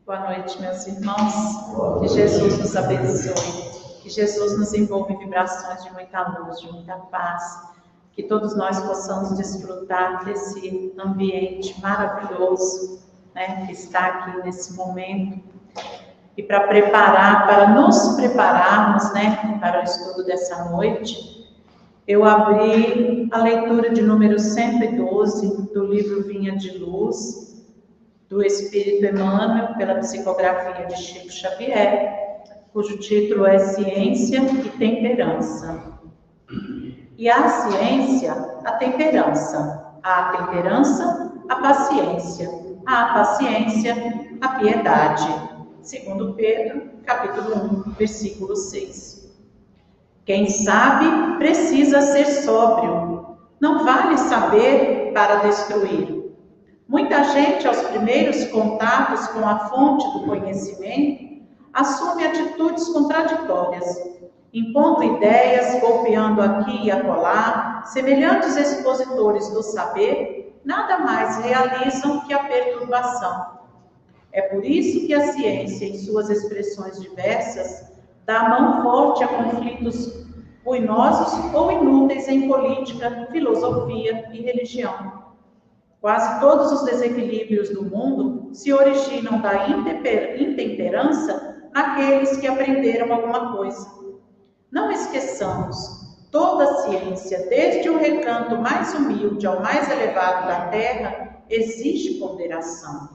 Boa noite, meus irmãos. Que Jesus nos abençoe. Que Jesus nos envolva em vibrações de muita luz, de muita paz. Que todos nós possamos desfrutar desse ambiente maravilhoso, né, que está aqui nesse momento. E para nos prepararmos, né, para o estudo dessa noite, eu abri a leitura de número 112 do livro Vinha de Luz, do Espírito Emmanuel, pela psicografia de Chico Xavier, cujo título é Ciência e Temperança. E a ciência, a temperança. A temperança, a paciência. A paciência, a piedade. Segundo Pedro, capítulo 1, versículo 6. Quem sabe precisa ser sóbrio. Não vale saber para destruir. Muita gente, aos primeiros contatos com a fonte do conhecimento, assume atitudes contraditórias, impondo ideias, golpeando aqui e acolá, semelhantes expositores do saber, nada mais realizam que a perturbação. É por isso que a ciência, em suas expressões diversas, dá mão forte a conflitos ruinosos ou inúteis em política, filosofia e religião. Quase todos os desequilíbrios do mundo se originam da intemperança naqueles que aprenderam alguma coisa. Não esqueçamos, toda ciência, desde o recanto mais humilde ao mais elevado da terra, exige ponderação.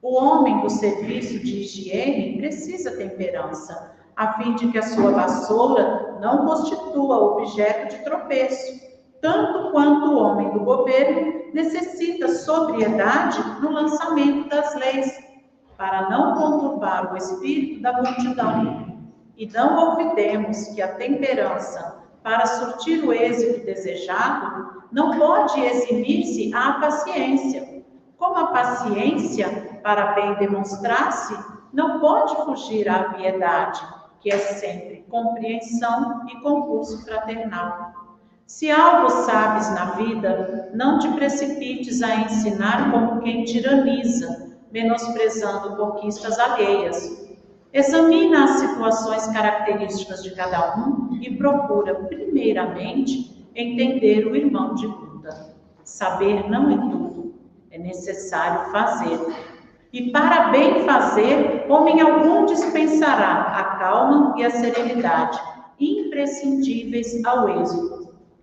O homem do serviço de higiene precisa temperança, a fim de que a sua vassoura não constitua objeto de tropeço, tanto quanto o homem do governo necessita sobriedade no lançamento das leis, para não conturbar o espírito da multidão. E não olvidemos que a temperança, para surtir o êxito desejado, não pode eximir-se à paciência. Como a paciência, para bem demonstrar-se, não pode fugir à piedade, que é sempre compreensão e concurso fraternal. Se algo sabes na vida, não te precipites a ensinar como quem tiraniza, menosprezando conquistas alheias. Examina as situações características de cada um e procura, primeiramente, entender o irmão de luta. Saber não é tudo, é necessário fazer. E para bem fazer, homem algum dispensará a calma e a serenidade, imprescindíveis ao êxito.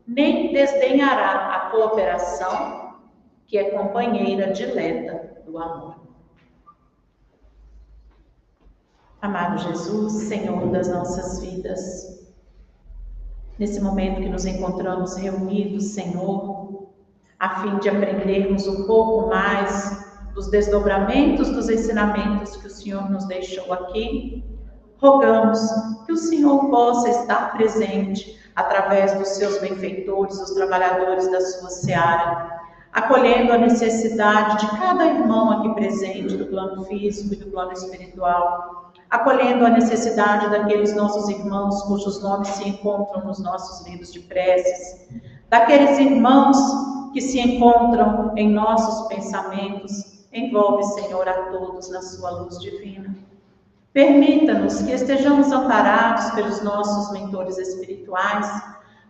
Nem desdenhará a cooperação, que é companheira dileta do amor. Amado Jesus, Senhor das nossas vidas, nesse momento que nos encontramos reunidos, Senhor, a fim de aprendermos um pouco mais dos desdobramentos dos ensinamentos que o Senhor nos deixou aqui, rogamos que o Senhor possa estar presente através dos seus benfeitores, os trabalhadores da sua seara, acolhendo a necessidade de cada irmão aqui presente, do plano físico e do plano espiritual, acolhendo a necessidade daqueles nossos irmãos cujos nomes se encontram nos nossos livros de preces, daqueles irmãos que se encontram em nossos pensamentos. Envolve, Senhor, a todos na sua luz divina. Permita-nos que estejamos amparados pelos nossos mentores espirituais,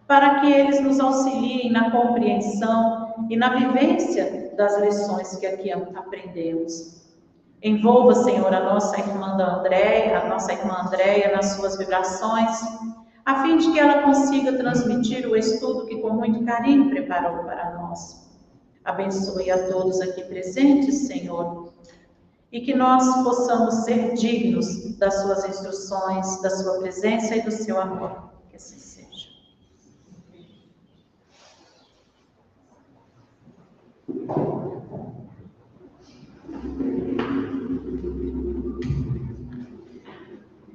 para que eles nos auxiliem na compreensão e na vivência das lições que aqui aprendemos. Envolva, Senhor, a nossa irmã Andréia nas suas vibrações, a fim de que ela consiga transmitir o estudo que com muito carinho preparou para nós. Abençoe a todos aqui presentes, Senhor, e que nós possamos ser dignos das suas instruções, da sua presença e do seu amor. Que assim seja.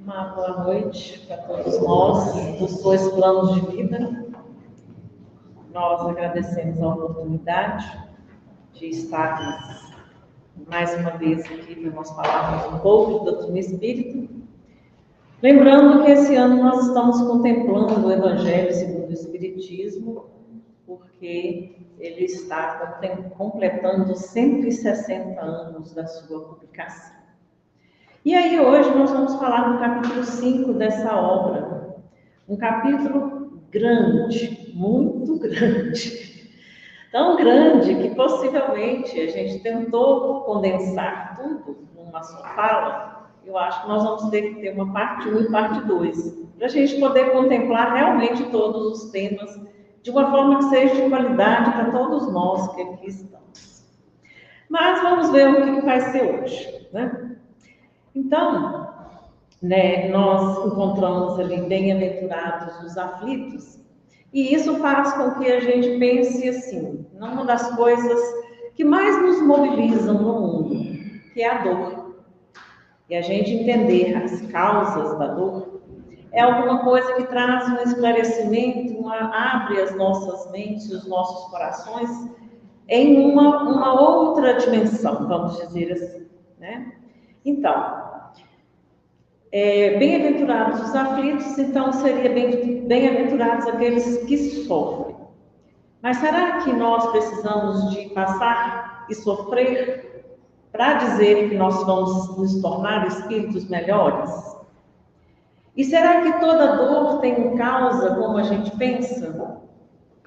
Uma boa noite para todos nós, dos dois planos de vida. Nós agradecemos a oportunidade de estarmos mais uma vez aqui para nós falarmos um pouco de doutrina espírita. Lembrando que esse ano nós estamos contemplando o Evangelho segundo o Espiritismo, porque ele está completando 160 anos da sua publicação. E aí hoje nós vamos falar do capítulo 5 dessa obra, um capítulo grande, muito grande, tão grande que possivelmente a gente tentou condensar tudo numa só fala. Eu acho que nós vamos ter que ter uma parte 1 e parte 2, para a gente poder contemplar realmente todos os temas de uma forma que seja de qualidade para todos nós que aqui estamos. Mas vamos ver o que vai ser hoje, né? Então, nós encontramos ali bem-aventurados os aflitos, e isso faz com que a gente pense assim, numa das coisas que mais nos mobilizam no mundo, que é a dor. E a gente entender as causas da dor é alguma coisa que traz um esclarecimento, abre as nossas mentes, os nossos corações em uma outra dimensão, vamos dizer assim, né? Então, bem-aventurados os aflitos, então seria bem-aventurados aqueles que sofrem. Mas será que nós precisamos de passar e sofrer para dizer que nós vamos nos tornar espíritos melhores? E será que toda dor tem causa como a gente pensa?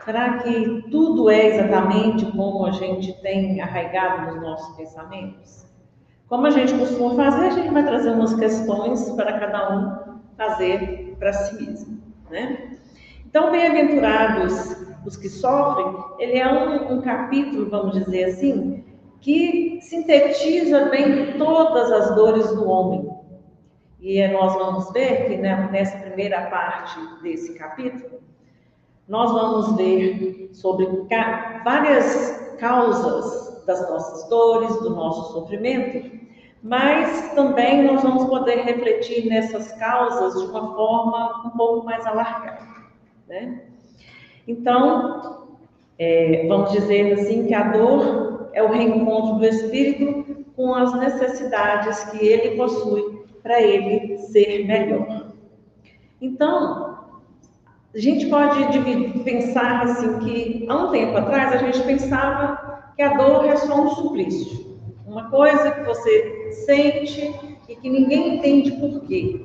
Será que tudo é exatamente como a gente tem arraigado nos nossos pensamentos? Como a gente costuma fazer, a gente vai trazer umas questões para cada um fazer para si mesmo, né? Então, bem-aventurados os que sofrem, ele é um capítulo, vamos dizer assim, que sintetiza bem todas as dores do homem. E nós vamos ver que nessa primeira parte desse capítulo, nós vamos ver sobre várias causas das nossas dores, do nosso sofrimento, mas também nós vamos poder refletir nessas causas de uma forma um pouco mais alargada, né? Então, vamos dizer assim que a dor é o reencontro do espírito com as necessidades que ele possui para ele ser melhor. Então, a gente pode pensar assim que há um tempo atrás a gente pensava que a dor é só um suplício, uma coisa que você sente e que ninguém entende por quê.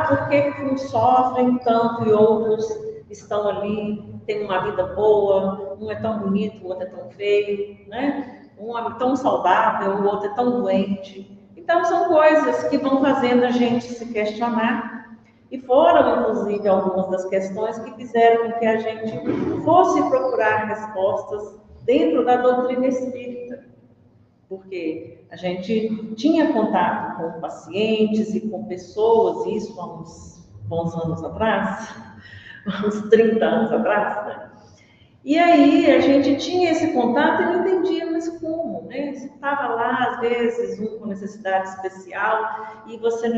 Por que uns sofrem tanto e outros estão ali, têm uma vida boa, um é tão bonito, o outro é tão feio, né? Um é tão saudável, o outro é tão doente. Então são coisas que vão fazendo a gente se questionar. E foram, inclusive, algumas das questões que fizeram com que a gente fosse procurar respostas dentro da doutrina espírita. Porque a gente tinha contato com pacientes e com pessoas, isso há uns bons anos atrás, uns 30 anos atrás, né? E aí a gente tinha esse contato e não entendia mais como, né? Você estava lá, às vezes, um com necessidade especial e você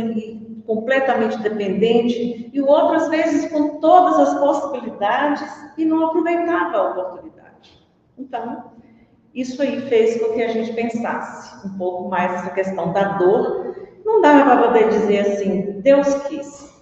completamente dependente, e o outro, às vezes, com todas as possibilidades e não aproveitava a oportunidade. Então, isso aí fez com que a gente pensasse um pouco mais essa questão da dor. Não dava para poder dizer assim, Deus quis.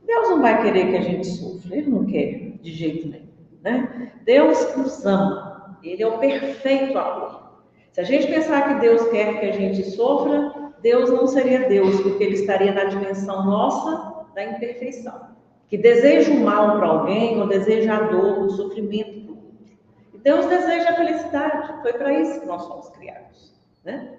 Deus não vai querer que a gente sofra, Ele não quer de jeito nenhum, né? Deus nos ama, Ele é o perfeito amor. Se a gente pensar que Deus quer que a gente sofra, Deus não seria Deus, porque Ele estaria na dimensão nossa da imperfeição, que deseja o mal para alguém ou deseja a dor, o sofrimento para o outro. E Deus deseja a felicidade, foi para isso que nós fomos criados, né?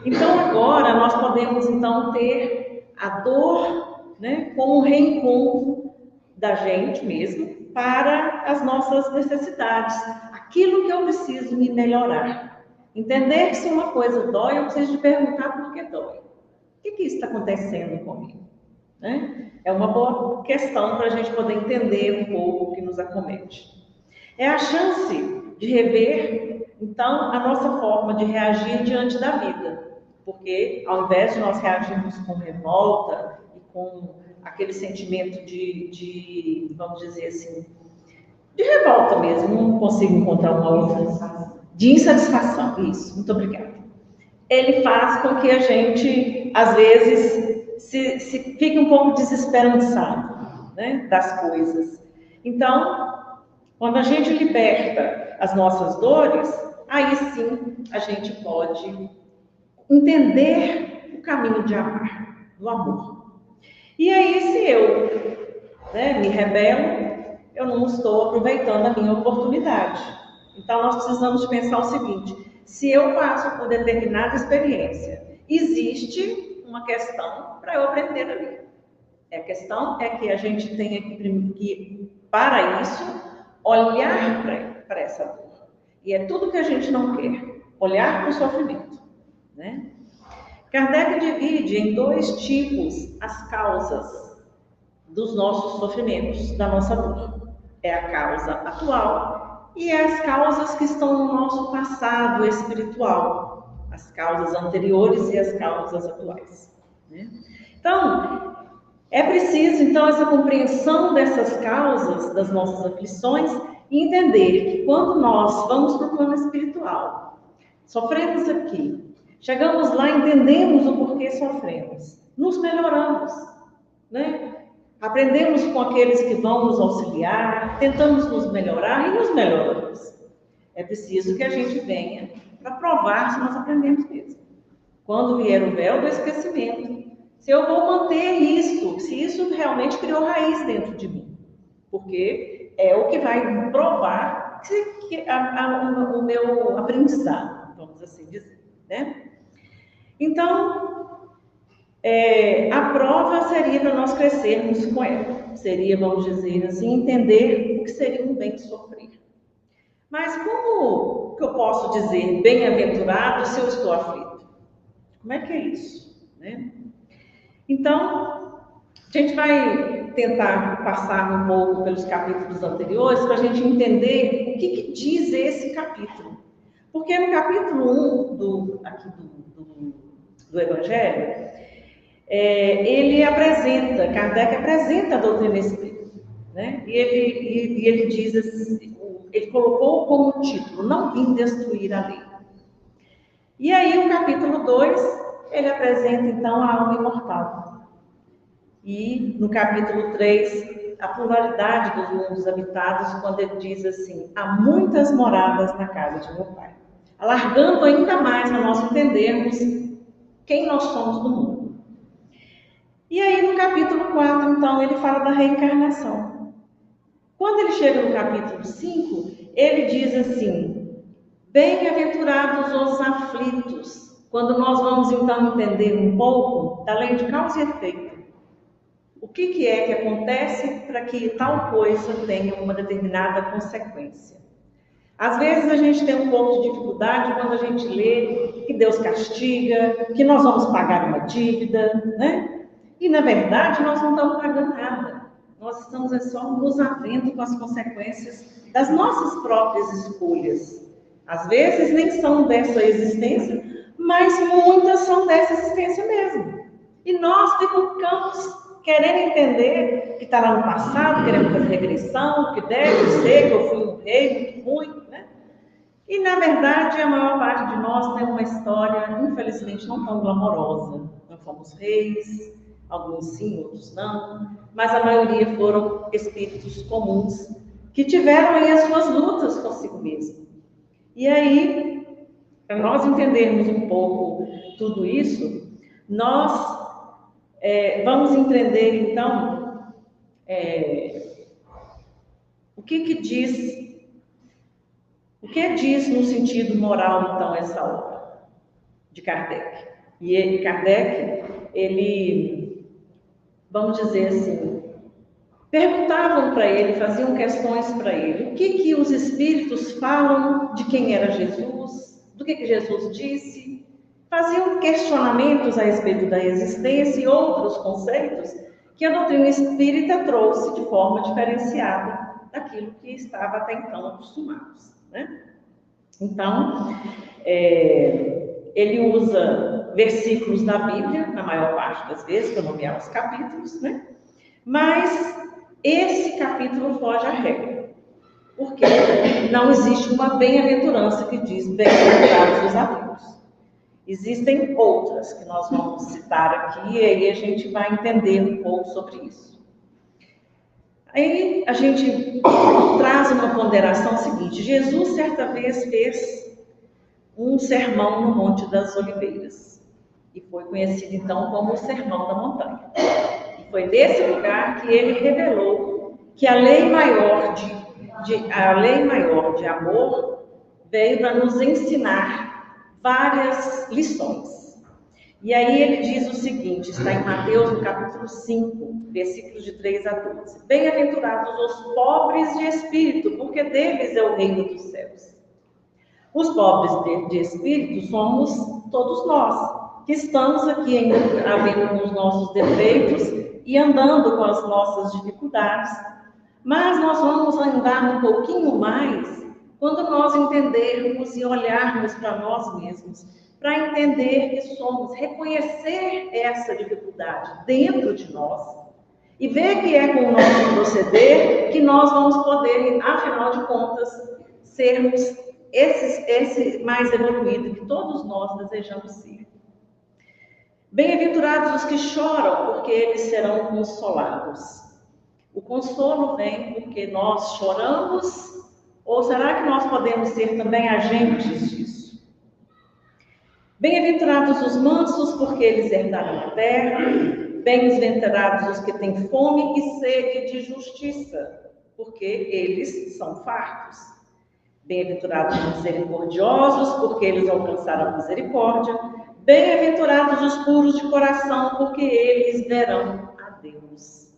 Então agora nós podemos então ter a dor, né, como um reencontro da gente mesmo para as nossas necessidades, aquilo que eu preciso me melhorar. Entender que se uma coisa dói, eu preciso de perguntar por que dói. O que isso está acontecendo comigo? Né? É uma boa questão para a gente poder entender um pouco o que nos acomete. É a chance de rever, então, a nossa forma de reagir diante da vida. Porque, ao invés de nós reagirmos com revolta e com aquele sentimento de, vamos dizer assim, de revolta mesmo, não consigo encontrar uma outra, de insatisfação, isso, muito obrigada. Ele faz com que a gente, às vezes, se fique um pouco desesperançado, né, das coisas. Então, quando a gente liberta as nossas dores, aí sim a gente pode entender o caminho de amar, do amor. E aí, se eu me rebelo, eu não estou aproveitando a minha oportunidade. Então, nós precisamos pensar o seguinte: se eu passo por determinada experiência, existe uma questão para eu aprender ali. A questão é que a gente tenha que, para isso, olhar para essa dor. E é tudo que a gente não quer, olhar para o sofrimento, né? Kardec divide em 2 tipos as causas dos nossos sofrimentos, da nossa dor. É a causa atual e as causas que estão no nosso passado espiritual, as causas anteriores e as causas atuais, né? Então, é preciso, então, essa compreensão dessas causas das nossas aflições e entender que quando nós vamos para o plano espiritual, sofremos aqui, chegamos lá, entendemos o porquê sofremos, nos melhoramos, né? Aprendemos com aqueles que vão nos auxiliar, tentamos nos melhorar e nos melhoramos. É preciso que a gente venha para provar se nós aprendemos mesmo. Quando vier o véu do esquecimento, se eu vou manter isso, se isso realmente criou raiz dentro de mim. Porque é o que vai provar o meu aprendizado, vamos assim dizer, né? Então, a prova seria para nós crescermos com ela. Seria, vamos dizer assim, entender o que seria um bem sofrer. Mas como que eu posso dizer bem-aventurado se eu estou aflito? Como é que é isso, né? Então, a gente vai tentar passar um pouco pelos capítulos anteriores para a gente entender o que diz esse capítulo. Porque no capítulo 1 do Evangelho, Kardec apresenta a doutrina espírita, né? E ele diz assim, ele colocou como título: não vim destruir a lei. E aí o capítulo 2, ele apresenta então a alma imortal. E no capítulo 3, a pluralidade dos mundos habitados, quando ele diz assim: há muitas moradas na casa de meu Pai. Alargando ainda mais para nós entendermos quem nós somos no mundo. E aí no capítulo 4, então, ele fala da reencarnação. Quando ele chega no capítulo 5, ele diz assim: bem-aventurados os aflitos. Quando nós vamos então entender um pouco da lei de causa e efeito. O que é que acontece para que tal coisa tenha uma determinada consequência? Às vezes a gente tem um pouco de dificuldade quando a gente lê que Deus castiga, que nós vamos pagar uma dívida, né? E na verdade nós não estamos pagando nada. Nós estamos só nos havendo com as consequências das nossas próprias escolhas. Às vezes nem são dessa existência, mas muitas são dessa existência mesmo. E nós ficamos querendo entender que está lá no passado, querendo fazer regressão, que deve ser, que eu fui um rei muito ruim, né? E, na verdade, a maior parte de nós tem uma história, infelizmente, não tão glamourosa. Nós fomos reis, alguns sim, outros não, mas a maioria foram espíritos comuns que tiveram aí as suas lutas consigo mesmo. E aí, para nós entendermos um pouco tudo isso, nós vamos entender, então, o que diz no sentido moral, então, essa obra de Kardec. E Kardec, vamos dizer assim, perguntavam para ele, faziam questões para ele. O que os espíritos falam de quem era Jesus, do que Jesus disse. Faziam questionamentos a respeito da existência e outros conceitos que a doutrina espírita trouxe de forma diferenciada daquilo que estava até então acostumados, né? Então, ele usa versículos da Bíblia, na maior parte das vezes, para nomear os capítulos, né? Mas esse capítulo foge à regra, porque não existe uma bem-aventurança que diz bem-aventurados os aflitos. Existem outras que nós vamos citar aqui e aí a gente vai entender um pouco sobre isso. Aí a gente traz uma ponderação seguinte: Jesus certa vez fez um sermão no Monte das Oliveiras e foi conhecido então como o Sermão da Montanha. E foi nesse lugar que ele revelou que a lei maior de amor veio para nos ensinar várias lições. E aí ele diz o seguinte, está em Mateus, no capítulo 5, versículos de 3 a 12. Bem-aventurados os pobres de espírito, porque deles é o reino dos céus. Os pobres de espírito somos todos nós, que estamos aqui ainda vendo os nossos defeitos e andando com as nossas dificuldades. Mas nós vamos andar um pouquinho mais quando nós entendermos e olharmos para nós mesmos, para entender que somos, reconhecer essa dificuldade dentro de nós e ver que é com o nosso proceder que nós vamos poder, afinal de contas, sermos esse mais evoluído que todos nós desejamos ser. Bem-aventurados os que choram, porque eles serão consolados. O consolo vem porque nós choramos, ou será que nós podemos ser também agentes disso? Bem-aventurados os mansos, porque eles herdarão a terra. Bem-aventurados os que têm fome e sede de justiça, porque eles são fartos. Bem-aventurados os misericordiosos, porque eles alcançarão a misericórdia. Bem-aventurados os puros de coração, porque eles verão a Deus.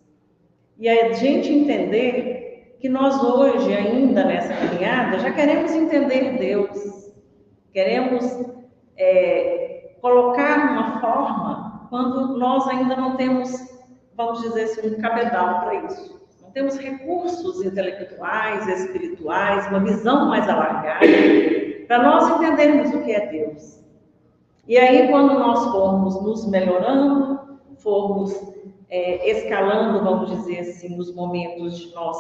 E a gente entender que nós hoje, ainda nessa caminhada, já queremos entender Deus. Queremos colocar uma forma quando nós ainda não temos, vamos dizer assim, um cabedal para isso. Não temos recursos intelectuais, espirituais, uma visão mais alargada, para nós entendermos o que é Deus. E aí, quando nós formos nos melhorando, formos escalando, vamos dizer assim, nos momentos de nós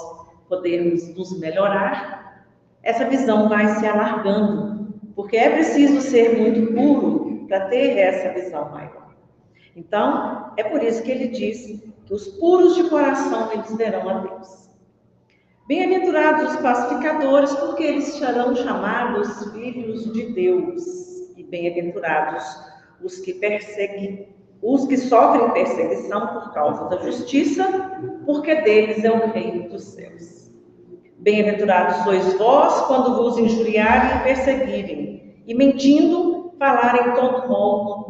podermos nos melhorar, essa visão vai se alargando. Porque é preciso ser muito puro para ter essa visão maior. Então, é por isso que ele diz que os puros de coração, eles verão a Deus. Bem-aventurados os pacificadores, porque eles serão chamados filhos de Deus. E bem-aventurados os que sofrem perseguição por causa da justiça, porque deles é o reino dos céus. Bem-aventurados sois vós, quando vos injuriarem e perseguirem, e mentindo, falarem todo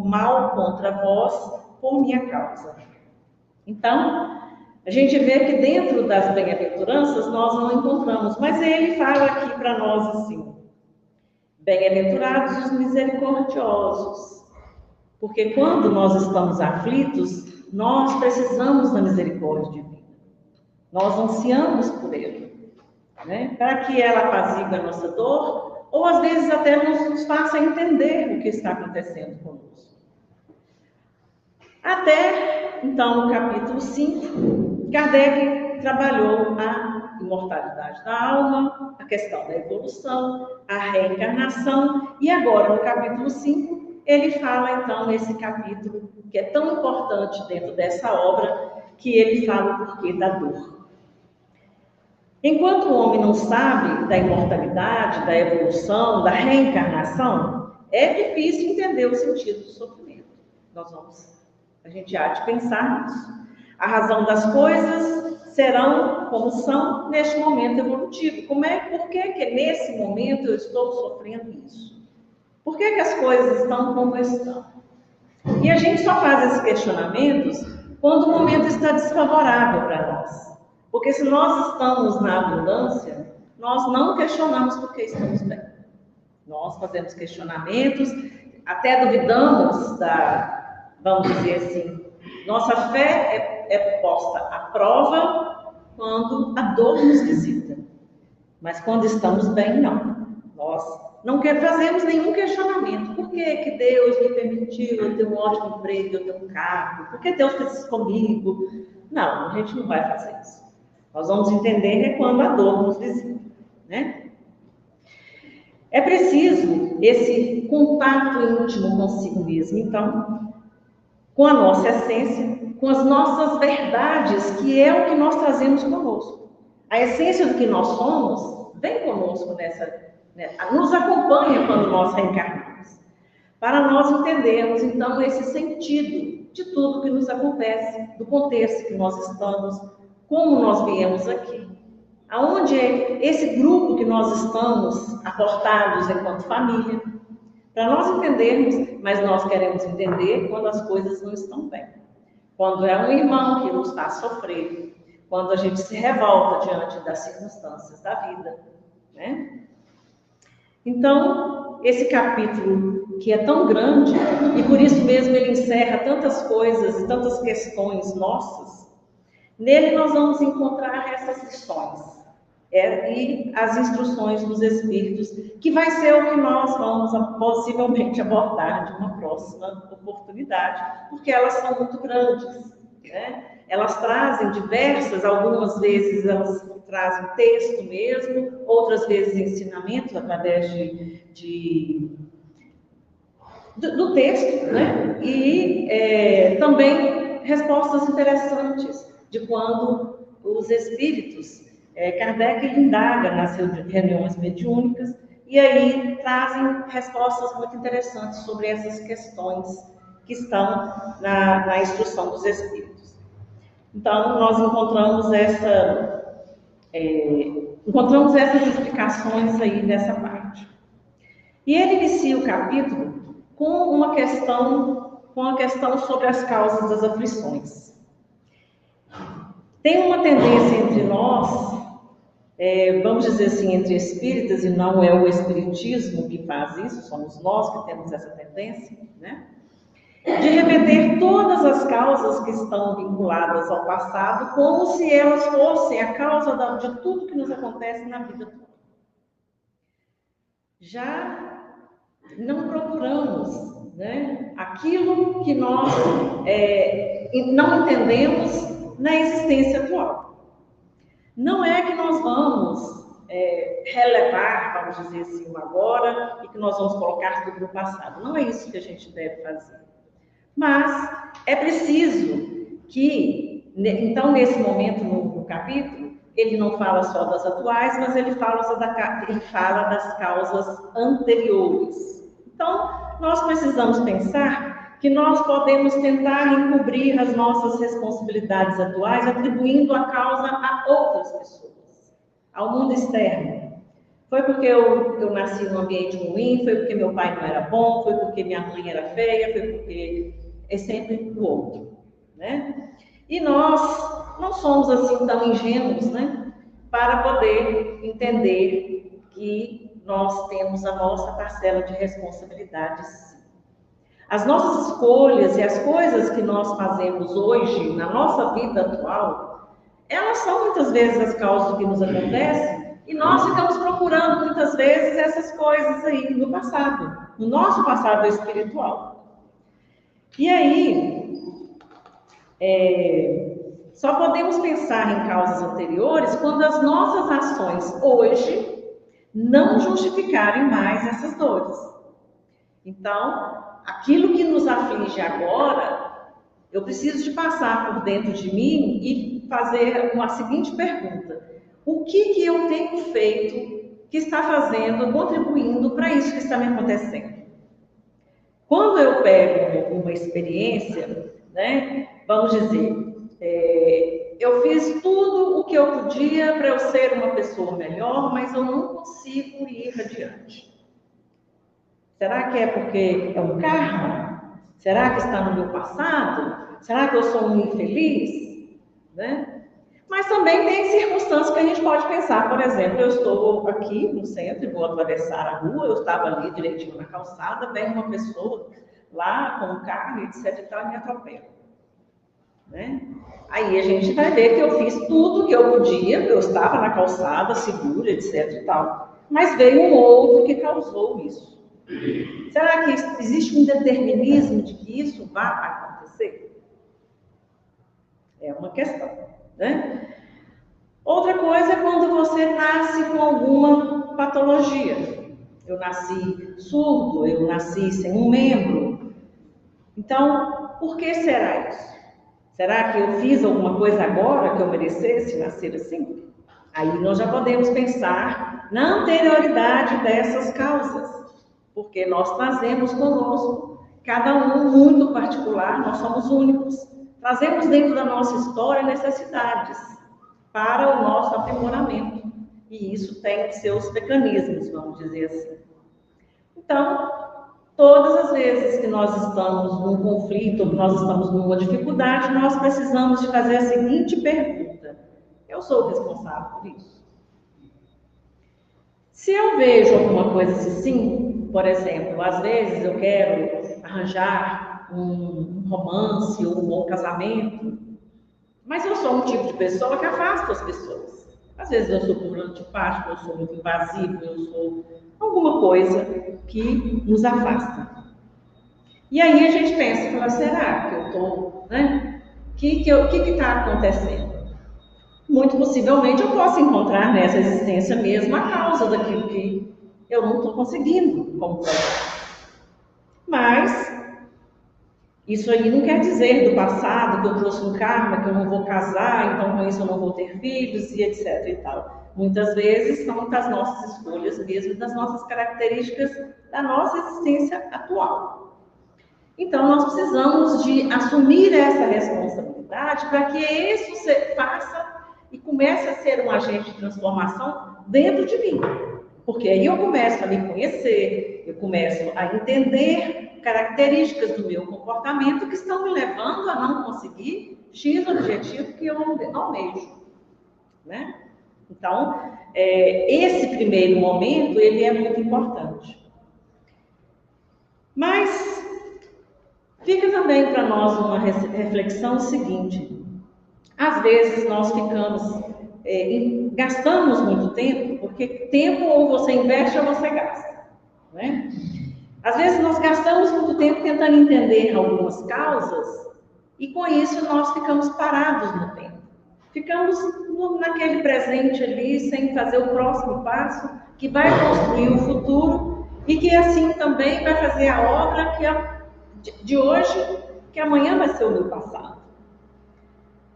mal contra vós, por minha causa. Então, a gente vê que dentro das bem-aventuranças nós não encontramos, mas ele fala aqui para nós assim, bem-aventurados os misericordiosos, porque quando nós estamos aflitos, nós precisamos da misericórdia divina, nós ansiamos por ele. Para que ela apazigue a nossa dor, ou às vezes até nos faça entender o que está acontecendo conosco. Até, então, no capítulo 5, Kardec trabalhou a imortalidade da alma, a questão da evolução, a reencarnação, e agora, no capítulo 5, ele fala, então, nesse capítulo, que é tão importante dentro dessa obra, que ele fala o porquê da dor. Enquanto o homem não sabe da imortalidade, da evolução, da reencarnação, é difícil entender o sentido do sofrimento. A gente há de pensar nisso. A razão das coisas serão como são neste momento evolutivo. Por que nesse momento eu estou sofrendo isso? Por que as coisas estão como estão? E a gente só faz esses questionamentos quando o momento está desfavorável para nós. Porque se nós estamos na abundância, nós não questionamos por que estamos bem. Nós fazemos questionamentos, até duvidamos vamos dizer assim, nossa fé é posta à prova quando a dor nos visita. Mas quando estamos bem, não. Nós não fazemos nenhum questionamento. Por que Deus me permitiu eu ter um ótimo emprego, eu ter um carro? Por que Deus fez isso comigo? Não, a gente não vai fazer isso. Nós vamos entender quando a dor nos visita, É preciso esse contato íntimo consigo mesmo, então, com a nossa essência, com as nossas verdades, que é o que nós trazemos conosco. A essência do que nós somos vem conosco nos acompanha quando nós reencarnamos. para nós entendermos, então, esse sentido de tudo que nos acontece, do contexto que nós estamos, como nós viemos aqui. Aonde é esse grupo que nós estamos aportados enquanto família, para nós entendermos, mas nós queremos entender quando as coisas não estão bem. Quando é um irmão que nos faz sofrer, quando a gente se revolta diante das circunstâncias da vida, né? Então, esse capítulo que é tão grande, e por isso mesmo ele encerra tantas coisas, tantas questões nossas, nele nós vamos encontrar essas lições e as instruções dos Espíritos, que vai ser o que nós vamos possivelmente abordar de uma próxima oportunidade, porque elas são muito grandes, né? Elas trazem diversas, algumas vezes elas trazem texto mesmo, outras vezes ensinamentos através do texto, né? E também respostas interessantes de quando os espíritos, Kardec indaga nas reuniões mediúnicas, e aí trazem respostas muito interessantes sobre essas questões que estão na instrução dos espíritos. Então, nós encontramos essas explicações aí nessa parte. E ele inicia o capítulo com a questão sobre as causas das aflições. Tem uma tendência entre nós, vamos dizer assim, entre espíritas, e não é o espiritismo que faz isso, somos nós que temos essa tendência, né? De remeter todas as causas que estão vinculadas ao passado como se elas fossem a causa de tudo que nos acontece na vida toda. Já não procuramos, né, aquilo que nós não entendemos na existência atual. Não é que nós vamos relevar, vamos dizer assim, o agora, e que nós vamos colocar tudo no passado. Não é isso que a gente deve fazer. Mas é preciso que, então, nesse momento, no capítulo, ele não fala só das atuais, mas ele fala das causas anteriores. Então, nós precisamos pensar que nós podemos tentar encobrir as nossas responsabilidades atuais, atribuindo a causa a outras pessoas, ao mundo externo. Foi porque eu nasci num ambiente ruim, foi porque meu pai não era bom, foi porque minha mãe era feia, foi porque é sempre o outro, né? E nós não somos assim tão ingênuos, né? Para poder entender que nós temos a nossa parcela de responsabilidades. As nossas escolhas e as coisas que nós fazemos hoje, na nossa vida atual, elas são muitas vezes as causas do que nos acontece, e nós ficamos procurando muitas vezes essas coisas aí no passado, no nosso passado espiritual. E aí, só podemos pensar em causas anteriores quando as nossas ações hoje não justificarem mais essas dores. Então, aquilo que nos aflige agora, eu preciso de passar por dentro de mim e fazer uma seguinte pergunta: o que eu tenho feito que está fazendo, contribuindo para isso que está me acontecendo? Quando eu pego uma experiência, né, vamos dizer, eu fiz tudo o que eu podia para eu ser uma pessoa melhor, mas eu não consigo ir adiante. Será que é porque é um karma? Será que está no meu passado? Será que eu sou um infeliz? Né? Mas também tem circunstâncias que a gente pode pensar. Por exemplo, eu estou aqui no centro e vou atravessar a rua, eu estava ali direitinho na calçada, vem uma pessoa lá com um carro, etc, e tal, e me atropela. Né? Aí a gente vai ver que eu fiz tudo que eu podia, eu estava na calçada, segura, etc e tal. Mas veio um outro que causou isso. Será que existe um determinismo de que isso vá acontecer? É uma questão, né? Outra coisa é quando você nasce com alguma patologia. Eu nasci surdo, eu nasci sem um membro. Então, por que será isso? Será que eu fiz alguma coisa agora que eu merecesse nascer assim? Aí nós já podemos pensar na anterioridade dessas causas. porque nós trazemos conosco, cada um muito particular, nós somos únicos, trazemos dentro da nossa história necessidades para o nosso aprimoramento, e isso tem seus mecanismos, vamos dizer assim. Então, todas as vezes que nós estamos num conflito, ou que nós estamos numa dificuldade, nós precisamos de fazer a seguinte pergunta: eu sou o responsável por isso? Se eu vejo alguma coisa assim, por exemplo, às vezes eu quero arranjar um romance ou um bom casamento, mas eu sou um tipo de pessoa que afasta as pessoas. Às vezes eu sou muito antipático, eu sou muito invasivo, eu sou alguma coisa que nos afasta. E aí a gente pensa, fala, será que eu estou, né? O que está acontecendo? Muito possivelmente eu posso encontrar nessa existência mesmo a causa daquilo que eu não estou conseguindo comprovar. Mas isso aí não quer dizer do passado que eu trouxe um karma, que eu não vou casar, então com isso eu não vou ter filhos e etc e tal. Muitas vezes são das nossas escolhas mesmo, das nossas características da nossa existência atual. Então nós precisamos de assumir essa responsabilidade para que isso se faça e comece a ser um agente de transformação dentro de mim. Porque aí eu começo a me conhecer, eu começo a entender características do meu comportamento que estão me levando a não conseguir X objetivo que eu almejo, né? Então, esse primeiro momento, ele é muito importante. Mas fica também para nós uma reflexão seguinte: às vezes nós gastamos muito tempo, porque tempo ou você investe ou você gasta, né? Às vezes nós gastamos muito tempo tentando entender algumas causas e com isso nós ficamos parados no tempo. Ficamos naquele presente ali sem fazer o próximo passo que vai construir o futuro e que assim também vai fazer a obra de hoje, que amanhã vai ser o meu passado.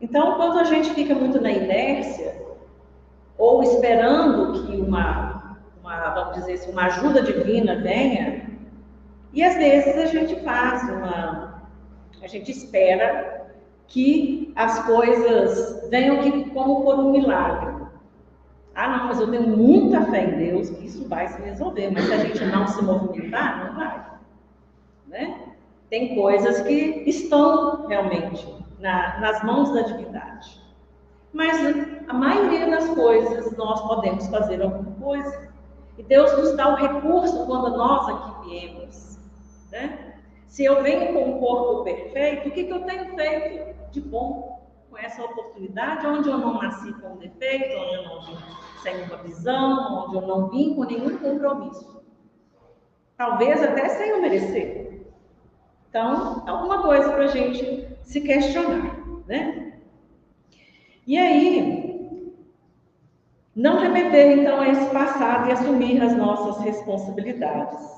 Então, quando a gente fica muito na inércia, ou esperando que vamos dizer assim, uma ajuda divina venha, e às vezes a gente espera que as coisas venham como por um milagre. Ah, não, mas eu tenho muita fé em Deus que isso vai se resolver, mas se a gente não se movimentar, não vai, né? Tem coisas que estão realmente nas mãos da divindade. Mas a maioria das coisas nós podemos fazer alguma coisa. E Deus nos dá o recurso quando nós aqui viemos, né? Se eu venho com um corpo perfeito, o que eu tenho feito de bom com essa oportunidade, onde eu não nasci com um defeito, onde eu não vim sem uma visão, onde eu não vim com nenhum compromisso. Talvez até sem eu merecer. Então, alguma coisa para a gente se questionar, né? E aí, não remeter então a esse passado e assumir as nossas responsabilidades.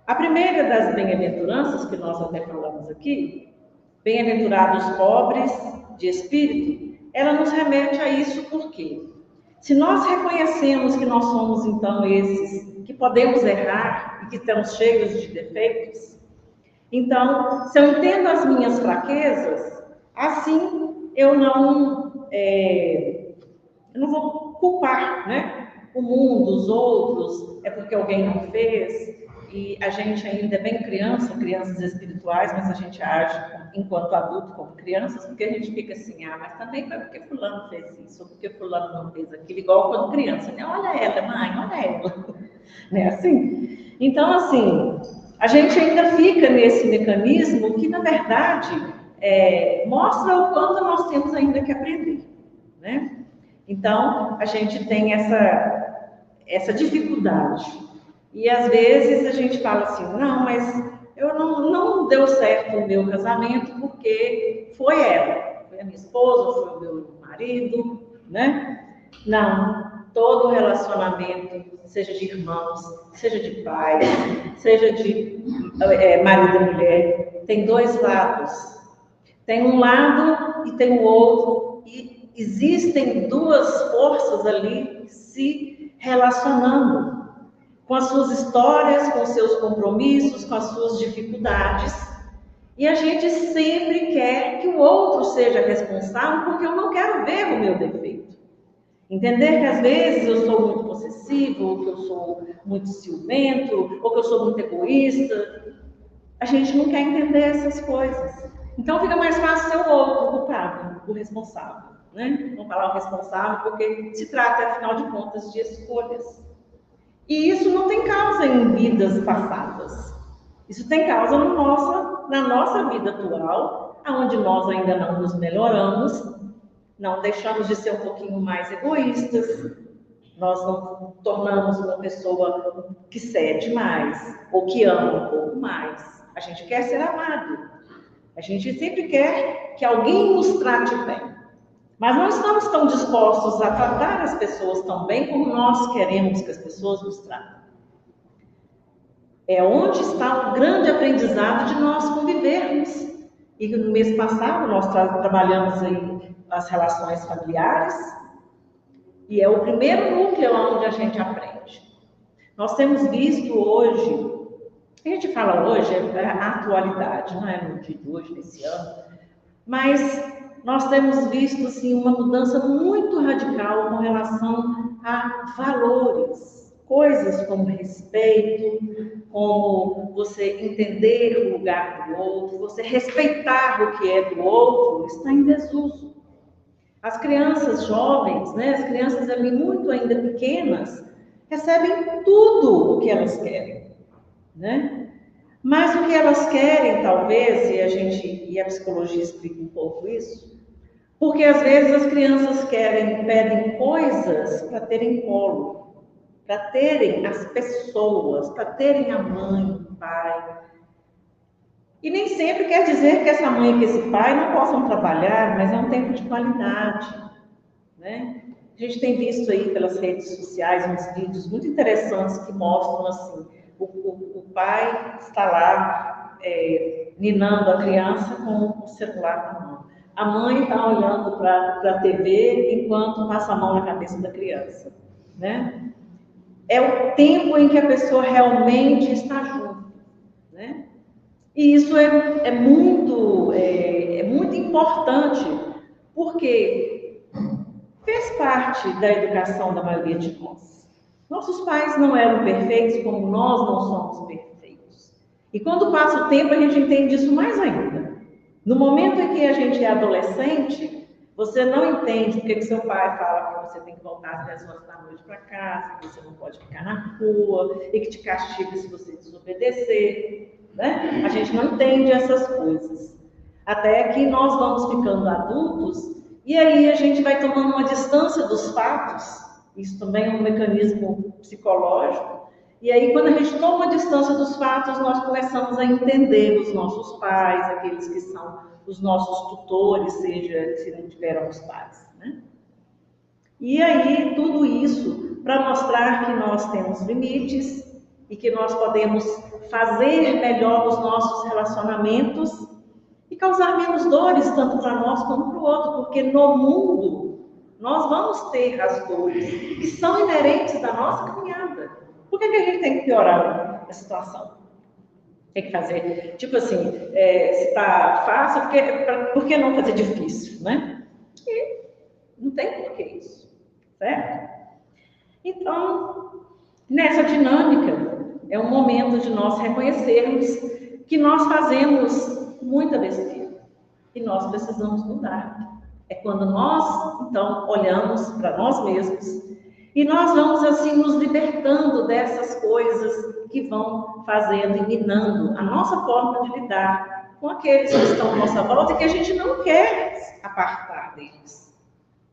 A primeira das bem-aventuranças, que nós até falamos aqui, bem-aventurados pobres de espírito, ela nos remete a isso porque, se nós reconhecemos que nós somos então esses que podemos errar e que estamos cheios de defeitos, então, se eu entendo as minhas fraquezas, assim eu não vou culpar, né? O mundo, os outros, é porque alguém não fez, e a gente ainda é bem crianças espirituais, mas a gente age enquanto adulto como crianças, porque a gente fica assim, mas também foi porque fulano fez isso, ou porque fulano não fez aquilo, igual quando criança, né? Olha ela, mãe, olha ela, né? Assim, então assim, a gente ainda fica nesse mecanismo que, na verdade, mostra o quanto nós temos ainda que aprender, né? Então, a gente tem essa dificuldade. E, às vezes, a gente fala assim, não, mas eu não deu certo o meu casamento porque foi ela. Foi a minha esposa, foi o meu marido, né? Não, todo relacionamento, seja de irmãos, seja de pais, seja de marido e mulher, tem dois lados. Tem um lado e tem o outro, e existem duas forças ali se relacionando. com as suas histórias, com os seus compromissos, com as suas dificuldades. E a gente sempre quer que o outro seja responsável, porque eu não quero ver o meu defeito. Entender que às vezes eu sou muito possessivo, ou que eu sou muito ciumento, ou que eu sou muito egoísta. A gente não quer entender essas coisas. Então fica mais fácil ser o outro, o culpado, o responsável, né? Vamos falar o responsável, porque se trata, afinal de contas, de escolhas. E isso não tem causa em vidas passadas. Isso tem causa na nossa vida atual, onde nós ainda não nos melhoramos, não deixamos de ser um pouquinho mais egoístas, nós não tornamos uma pessoa que cede mais, ou que ama um pouco mais. A gente quer ser amado. A gente sempre quer que alguém nos trate bem. Mas não estamos tão dispostos a tratar as pessoas tão bem como nós queremos que as pessoas nos tratem. É onde está o grande aprendizado de nós convivermos. E no mês passado nós trabalhamos aí as relações familiares, e é o primeiro núcleo onde a gente aprende. Nós temos visto hoje, a gente fala hoje, é a atualidade, não é no dia de hoje, nesse ano, mas nós temos visto assim, uma mudança muito radical com relação a valores, coisas como respeito, como você entender o lugar do outro, você respeitar o que é do outro, está em desuso. As crianças jovens, né, as crianças ali muito ainda pequenas, recebem tudo o que elas querem, né? Mas o que elas querem, talvez, e a psicologia explica um pouco isso, porque às vezes as crianças pedem coisas para terem colo, para terem as pessoas, para terem a mãe, o pai. E nem sempre quer dizer que essa mãe e que esse pai não possam trabalhar, mas é um tempo de qualidade, né? A gente tem visto aí pelas redes sociais uns vídeos muito interessantes que mostram assim, o pai está lá ninando a criança com o celular na mão. A mãe está olhando para a TV enquanto passa a mão na cabeça da criança, né? É o tempo em que a pessoa realmente está junto, né? E isso é muito importante, porque fez parte da educação da maioria de nós. Nossos pais não eram perfeitos como nós não somos perfeitos. E quando passa o tempo, a gente entende isso mais ainda. No momento em que a gente é adolescente, você não entende porque que seu pai fala que você tem que voltar às 10 horas da noite para casa, que você não pode ficar na rua, e que te castiga se você desobedecer. Né? A gente não entende essas coisas. Até que nós vamos ficando adultos, e aí a gente vai tomando uma distância dos fatos. Isso também é um mecanismo psicológico. E aí, quando a gente toma uma distância dos fatos, nós começamos a entender os nossos pais, aqueles que são os nossos tutores, seja se não tivermos pais, né? E aí, tudo isso para mostrar que nós temos limites e que nós podemos fazer melhor os nossos relacionamentos e causar menos dores, tanto para nós como para o outro, porque no mundo nós vamos ter as dores que são inerentes da nossa caminhada. Por que a gente tem que piorar a situação? Tem que fazer, tipo assim, se está fácil, por que não fazer difícil, né? E não tem porquê isso, certo? Então, nessa dinâmica, é um momento de nós reconhecermos que nós fazemos muita besteira e nós precisamos mudar. É quando nós, então, olhamos para nós mesmos e nós vamos, assim, nos libertando dessas coisas que vão fazendo e minando a nossa forma de lidar com aqueles que estão à nossa volta e que a gente não quer apartar deles.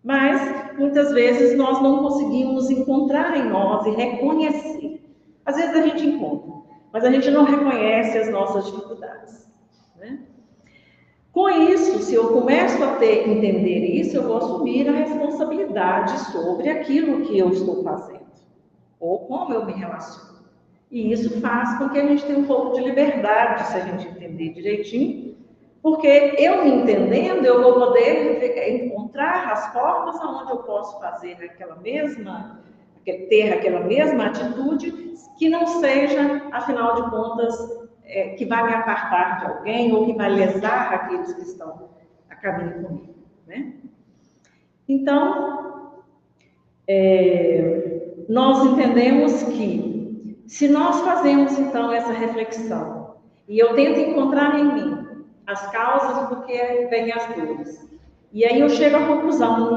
Mas, muitas vezes, nós não conseguimos encontrar em nós e reconhecer. Às vezes a gente encontra, mas a gente não reconhece as nossas dificuldades, né? Com isso, se eu começo a entender isso, eu vou assumir a responsabilidade sobre aquilo que eu estou fazendo, ou como eu me relaciono. E isso faz com que a gente tenha um pouco de liberdade, se a gente entender direitinho, porque eu me entendendo, eu vou poder encontrar as formas onde eu posso fazer aquela ter aquela mesma atitude que não seja, afinal de contas, que vai me apartar de alguém ou que vai lesar aqueles que estão a caminho comigo, né? Então, nós entendemos que se nós fazemos então essa reflexão e eu tento encontrar em mim as causas do que vem as dores, e aí eu chego à conclusão,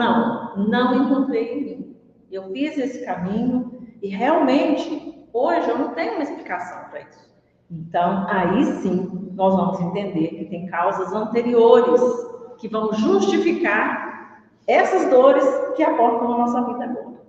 não encontrei em mim. Eu fiz esse caminho e realmente hoje eu não tenho uma explicação para isso. Então, aí sim, nós vamos entender que tem causas anteriores que vão justificar essas dores que aportam na nossa vida agora.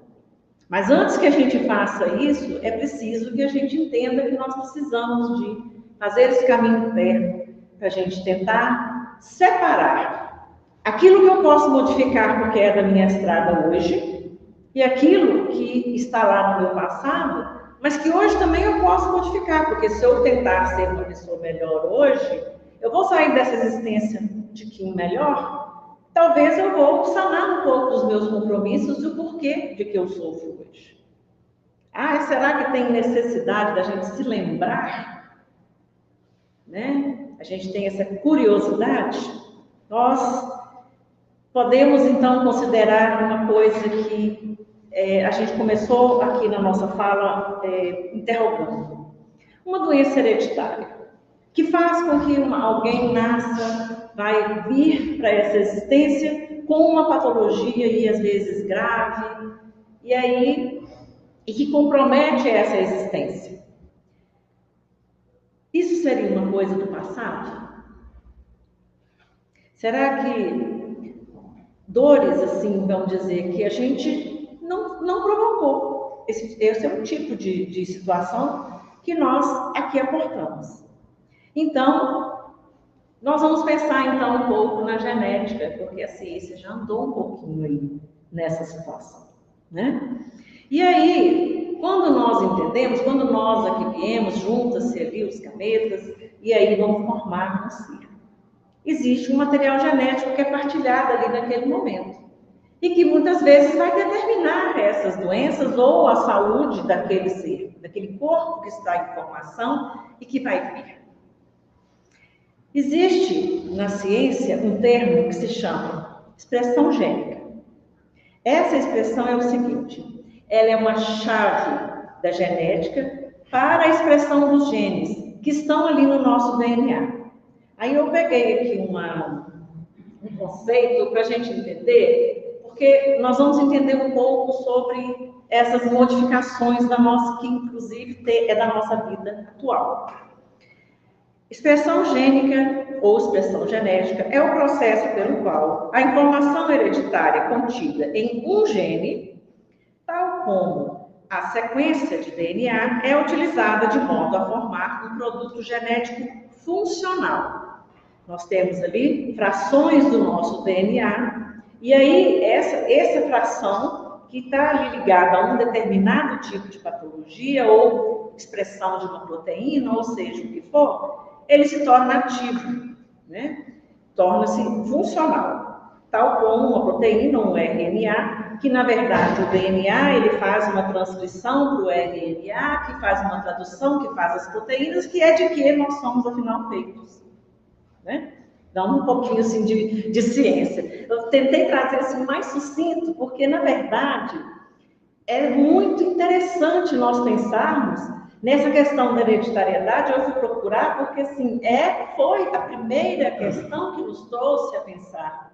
Mas antes que a gente faça isso, é preciso que a gente entenda que nós precisamos de fazer esse caminho interno para a gente tentar separar aquilo que eu posso modificar porque é da minha estrada hoje e aquilo que está lá no meu passado, mas que hoje também eu posso modificar, porque se eu tentar ser uma pessoa melhor hoje, eu vou sair dessa existência de Kim melhor, talvez eu vou sanar um pouco dos meus compromissos e o porquê de que eu sofro hoje. Será que tem necessidade da gente se lembrar? Né? A gente tem essa curiosidade? Nós podemos então considerar uma coisa que a gente começou aqui na nossa fala interrogando. Uma doença hereditária, que faz com que alguém nasça, vai vir para essa existência com uma patologia e às vezes grave, e que compromete essa existência. Isso seria uma coisa do passado? Será que dores, assim, vamos dizer, que a gente não provocou? Esse é um tipo de situação que nós aqui aportamos. Então, nós vamos pensar então um pouco na genética, porque a ciência já andou um pouquinho aí nessa situação, né? E aí, quando nós entendemos, quando nós aqui viemos, juntas-se ali os gametas, e aí vamos formar um ciclo. Existe um material genético que é partilhado ali naquele momento, e que muitas vezes vai determinar essas doenças ou a saúde daquele ser, daquele corpo que está em formação e que vai vir. Existe na ciência um termo que se chama expressão gênica. Essa expressão é o seguinte: ela é uma chave da genética para a expressão dos genes que estão ali no nosso DNA. Aí eu peguei aqui um conceito para a gente entender, porque nós vamos entender um pouco sobre essas modificações da nossa, que inclusive é da nossa vida atual. Expressão gênica ou expressão genética é o processo pelo qual a informação hereditária contida em um gene, tal como a sequência de DNA, é utilizada de modo a formar um produto genético funcional. Nós temos ali frações do nosso DNA, e aí essa fração que está ali ligada a um determinado tipo de patologia ou expressão de uma proteína, ou seja, o que for, ele se torna ativo, né? Torna-se funcional, tal como uma proteína, um RNA, que na verdade o DNA ele faz uma transcrição para o RNA, que faz uma tradução, que faz as proteínas, que é de que nós somos afinal feitos. Né? Dando um pouquinho assim de ciência. Eu tentei trazer assim mais sucinto, porque na verdade é muito interessante nós pensarmos nessa questão da hereditariedade. Eu fui procurar porque assim, foi a primeira questão que nos trouxe a pensar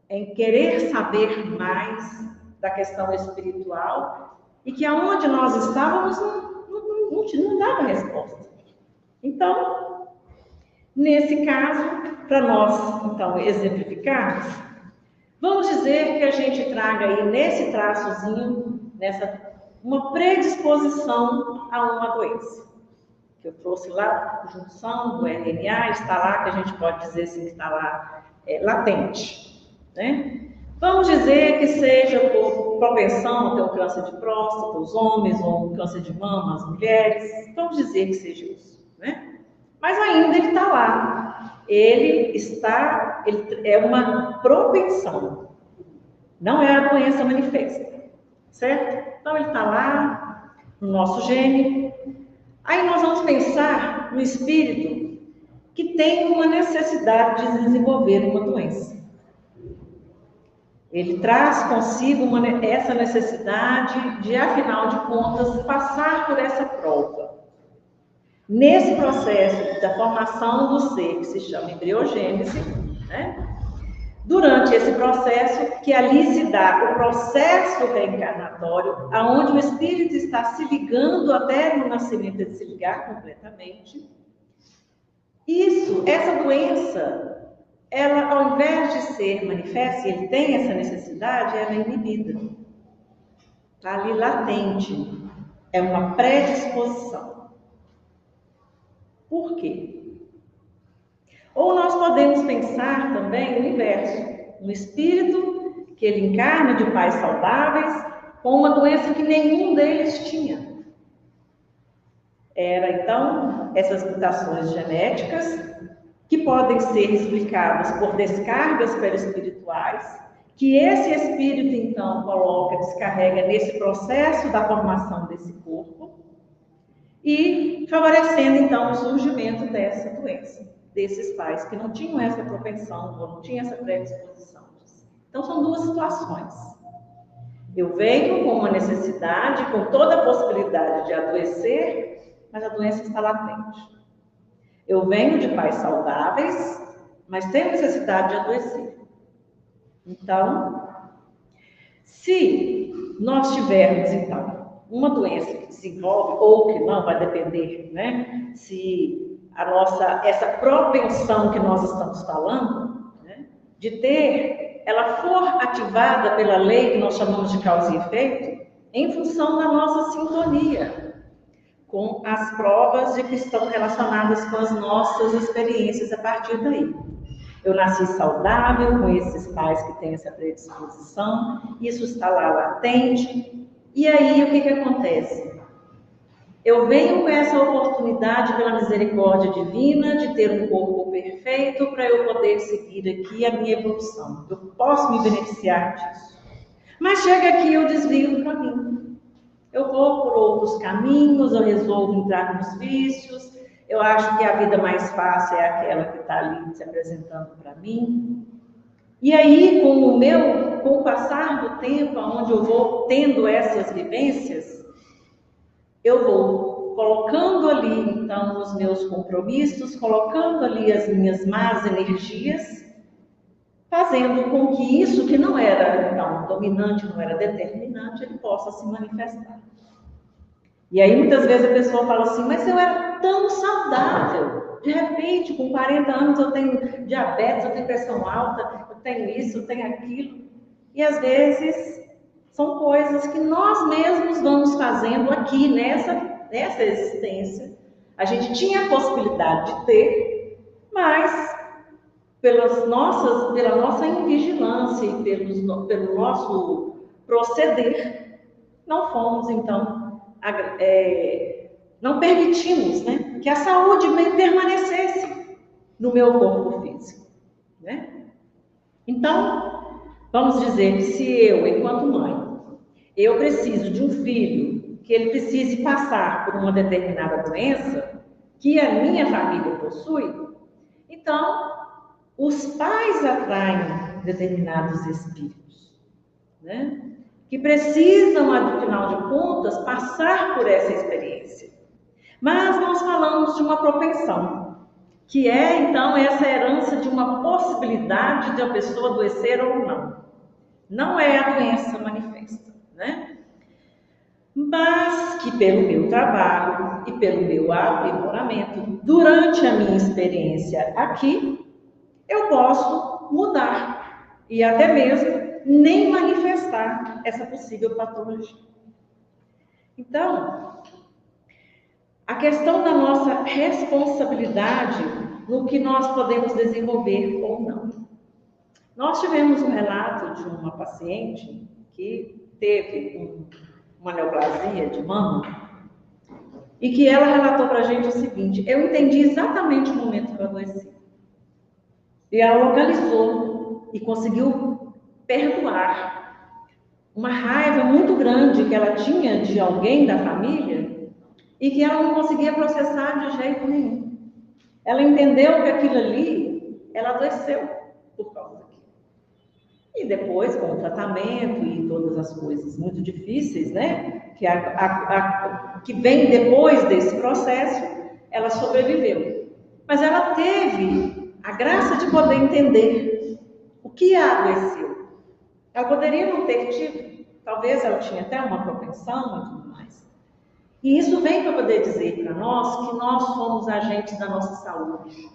em querer saber mais da questão espiritual e que aonde nós estávamos não dava resposta. Então, nesse caso, para nós, então, exemplificarmos, vamos dizer que a gente traga aí nesse traçozinho, uma predisposição a uma doença. Que eu trouxe lá, a junção do RNA, está lá, que a gente pode dizer assim, que está lá latente. Né? Vamos dizer que seja por propensão a ter um câncer de próstata, os homens, ou um câncer de mama, as mulheres. Vamos dizer que seja isso. Né? Mas ainda ele está lá. Ele é uma propensão. Não é a doença manifesta, certo? Então, ele está lá, no nosso gene. Aí nós vamos pensar no espírito que tem uma necessidade de desenvolver uma doença. Ele traz consigo essa necessidade de, afinal de contas, passar por essa prova. Nesse processo da formação do ser, que se chama embriogênese, né? Durante esse processo, que ali se dá o processo reencarnatório, aonde o espírito está se ligando até no nascimento de se ligar completamente. Essa doença, ela, ao invés de ser manifesta, ele tem essa necessidade, ela é inibida. Está ali latente. É uma predisposição. Por quê? Ou nós podemos pensar também no inverso, no espírito que ele encarna de pais saudáveis, com uma doença que nenhum deles tinha. Era, então, essas mutações genéticas, que podem ser explicadas por descargas perispirituais, que esse espírito, então, descarrega nesse processo da formação desse corpo, e favorecendo, então, o surgimento dessa doença. Desses pais que não tinham essa propensão, ou não tinham essa predisposição. Então, são duas situações. Eu venho com uma necessidade, com toda a possibilidade de adoecer, mas a doença está latente. Eu venho de pais saudáveis, mas tenho necessidade de adoecer. Então, se nós tivermos, então, uma doença que desenvolve, ou que não, vai depender, né? Se essa propensão que nós estamos falando, né, de ter, ela for ativada pela lei que nós chamamos de causa e efeito, em função da nossa sintonia com as provas de que estão relacionadas com as nossas experiências a partir daí. Eu nasci saudável, com esses pais que têm essa predisposição, isso está lá latente, e aí o que acontece? Eu venho com essa oportunidade pela misericórdia divina de ter um corpo perfeito para eu poder seguir aqui a minha evolução. Eu posso me beneficiar disso. Mas chega aqui eu desvio do caminho. Eu vou por outros caminhos, eu resolvo entrar nos vícios. Eu acho que a vida mais fácil é aquela que está ali se apresentando para mim. E aí, com o passar do tempo, onde eu vou tendo essas vivências, eu vou colocando ali, então, os meus compromissos, colocando ali as minhas más energias, fazendo com que isso que não era, então, dominante, não era determinante, ele possa se manifestar. E aí, muitas vezes, a pessoa fala assim, mas eu era tão saudável. De repente, com 40 anos, eu tenho diabetes, eu tenho pressão alta, eu tenho isso, eu tenho aquilo. E, às vezes, são coisas que nós mesmos vamos fazendo aqui nessa existência. A gente tinha a possibilidade de ter, mas pela nossa invigilância e pelo nosso proceder, não fomos, então, não permitimos, né, que a saúde permanecesse no meu corpo físico, né? Então, vamos dizer que se eu, enquanto mãe, eu preciso de um filho que ele precise passar por uma determinada doença que a minha família possui, então os pais atraem determinados espíritos, né? Que precisam, afinal de contas, passar por essa experiência. Mas nós falamos de uma propensão, que é, então, essa herança de uma possibilidade de a pessoa adoecer ou não. Não é a doença manifesta, né? Mas que pelo meu trabalho e pelo meu aprimoramento, durante a minha experiência aqui, eu posso mudar e até mesmo nem manifestar essa possível patologia. Então, a questão da nossa responsabilidade no que nós podemos desenvolver ou não. Nós tivemos um relato de uma paciente que teve uma neoplasia de mama e que ela relatou para a gente o seguinte: eu entendi exatamente o momento que eu adoeci. E ela localizou e conseguiu perdoar uma raiva muito grande que ela tinha de alguém da família e que ela não conseguia processar de jeito nenhum. Ela entendeu que aquilo ali, ela adoeceu por causa daquilo. E depois, com o tratamento e todas as coisas muito difíceis, né, que vem depois desse processo, ela sobreviveu. Mas ela teve a graça de poder entender o que a adoeceu. Ela poderia não ter tido, talvez ela tinha até uma propensão e tudo mais. E isso vem para poder dizer para nós que nós somos agentes da nossa saúde.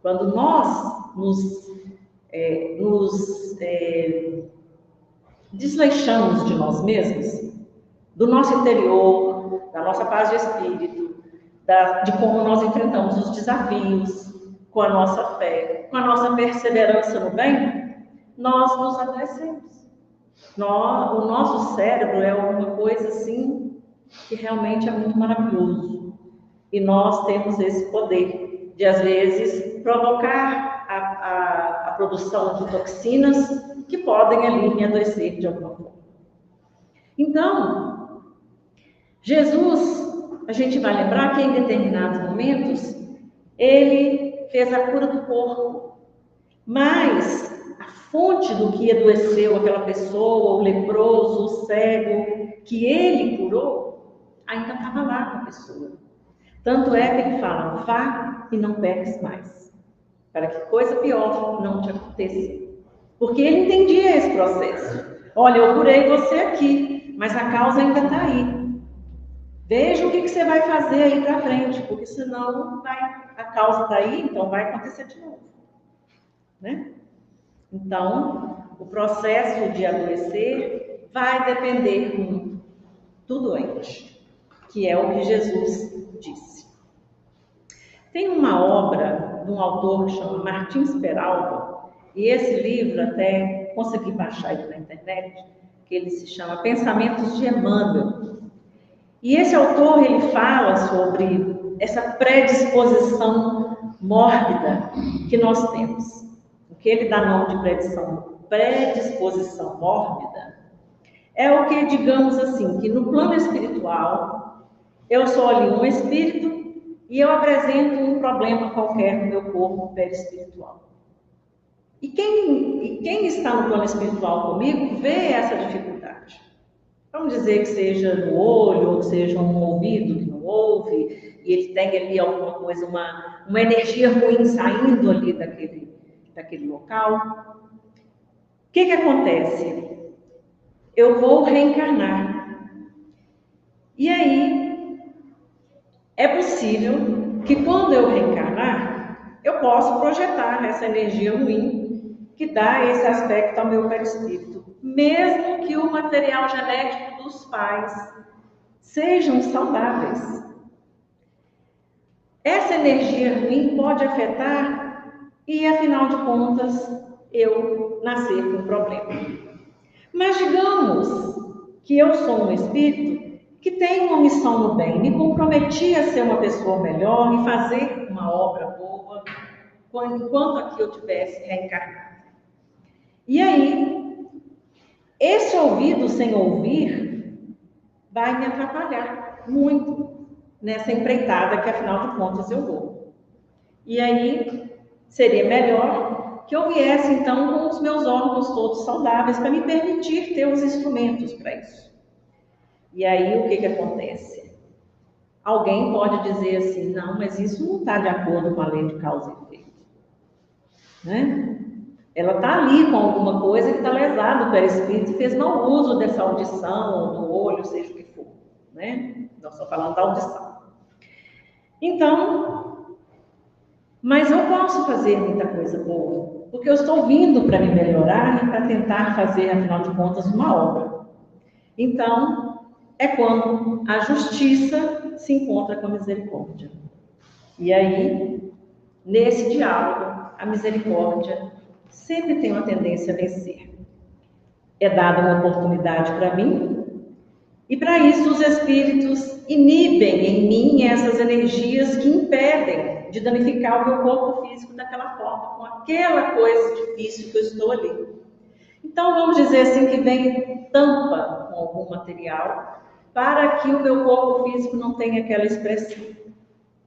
Quando nós nos desleixamos de nós mesmos, do nosso interior, da nossa paz de espírito, de como nós enfrentamos os desafios, com a nossa fé, com a nossa perseverança no bem, nós nos adoecemos. O nosso cérebro é uma coisa assim que realmente é muito maravilhoso. E nós temos esse poder de, às vezes, provocar a produção de toxinas que podem ali me adoecer de alguma forma. Então, Jesus, a gente vai lembrar que em determinados momentos, ele fez a cura do corpo, mas a fonte do que adoeceu aquela pessoa, o leproso, o cego, que ele curou, ainda estava lá com a pessoa. Tanto é que ele fala, vá e não peques mais, para que coisa pior não te aconteça. Porque ele entendia esse processo. Olha, eu curei você aqui, mas a causa ainda está aí. Veja o que você vai fazer aí para frente, porque senão a causa está aí, então vai acontecer de novo. Né? Então, o processo de adoecer vai depender do doente, que é o que Jesus disse. Tem uma obra de um autor que chama Martins Peralta, e esse livro até consegui baixar ele na internet, que ele se chama Pensamentos de Emmanuel. E esse autor, ele fala sobre essa predisposição mórbida que nós temos. O que ele dá nome de predisposição mórbida é o que, digamos assim, que no plano espiritual, eu sou ali um espírito e eu apresento um problema qualquer no meu corpo perispiritual. E quem está no plano espiritual comigo vê essa dificuldade. Vamos dizer que seja no olho, ou que seja um ouvido que não ouve, e ele tem ali alguma coisa, uma energia ruim saindo ali daquele local. O que acontece? Eu vou reencarnar. E aí, é possível que quando eu reencarnar, eu possa projetar essa energia ruim que dá esse aspecto ao meu perispírito, mesmo que o material genético dos pais sejam saudáveis. Essa energia ruim pode afetar e, afinal de contas, eu nascer com um problema. Mas digamos que eu sou um espírito que tem uma missão no bem, me comprometi a ser uma pessoa melhor e fazer uma obra boa enquanto aqui eu tivesse reencarnado. E aí, esse ouvido sem ouvir vai me atrapalhar muito nessa empreitada que, afinal de contas, eu vou. E aí, seria melhor que eu viesse, então, com os meus órgãos todos saudáveis para me permitir ter os instrumentos para isso. E aí, o que acontece? Alguém pode dizer assim, não, mas isso não está de acordo com a lei de causa e efeito. Né? Ela está ali com alguma coisa que está lesada, o perispírito e fez mau uso dessa audição, ou do olho, seja o que for. Né? Nós estamos falando da audição. Então, mas eu posso fazer muita coisa boa, porque eu estou vindo para me melhorar e para tentar fazer, afinal de contas, uma obra. Então, é quando a justiça se encontra com a misericórdia. E aí, nesse diálogo, a misericórdia sempre tem uma tendência a vencer. É dada uma oportunidade para mim, e para isso os espíritos inibem em mim essas energias que impedem de danificar o meu corpo físico daquela forma, com aquela coisa difícil que eu estou ali. Então, vamos dizer assim que vem tampa com algum material para que o meu corpo físico não tenha aquela expressão.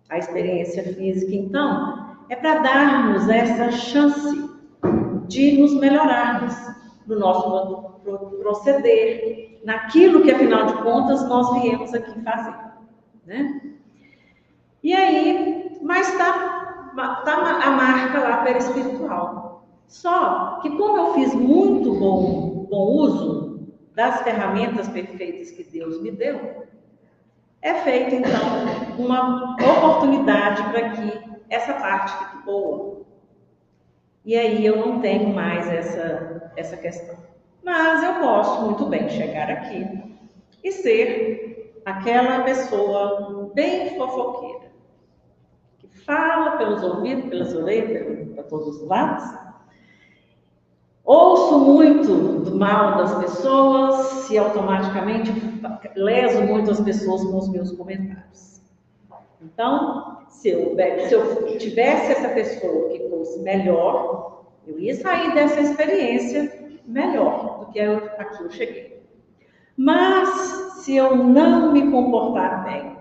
A experiência física, então, é para darmos essa chance de nos melhorarmos no nosso proceder, naquilo que, afinal de contas, nós viemos aqui fazer, né? E aí, mas tá a marca lá perispiritual. Só que como eu fiz muito bom uso das ferramentas perfeitas que Deus me deu, é feita, então, uma oportunidade para que essa parte fique boa. E aí eu não tenho mais essa questão. Mas eu posso muito bem chegar aqui e ser aquela pessoa bem fofoqueira, que fala pelos ouvidos, pelas orelhas, para todos os lados. Ouço muito do mal das pessoas e automaticamente leso muito as pessoas com os meus comentários. Então, se eu tivesse essa pessoa que fosse melhor, eu ia sair dessa experiência melhor do que aqui eu cheguei. Mas, se eu não me comportar bem,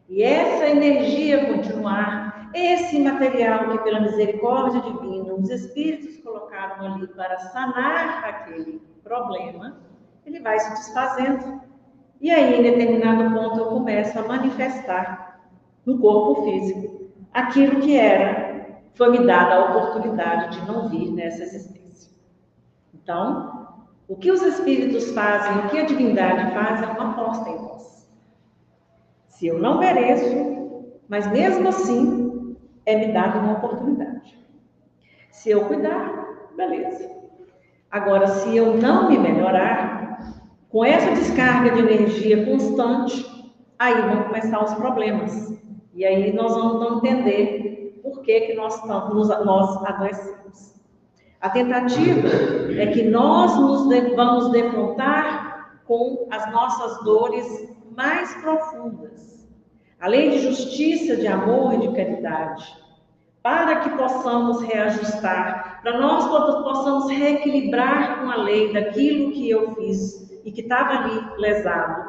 e essa energia continuar, esse material que pela misericórdia divina os espíritos colocaram ali para sanar aquele problema, ele vai se desfazendo. E aí, em determinado ponto, eu começo a manifestar no corpo físico aquilo que foi me dada a oportunidade de não vir nessa existência. Então, o que os espíritos fazem, o que a divindade faz, é uma aposta em nós. Se eu não mereço, mas mesmo assim, é me dada uma oportunidade. Se eu cuidar, beleza. Agora, se eu não me melhorar, com essa descarga de energia constante, aí vão começar os problemas. E aí nós vamos não entender por que nós adoecemos. A tentativa é que nós vamos defrontar com as nossas dores mais profundas. A lei de justiça, de amor e de caridade, para que possamos reajustar, para nós possamos reequilibrar com a lei daquilo que eu fiz e que estava ali lesado.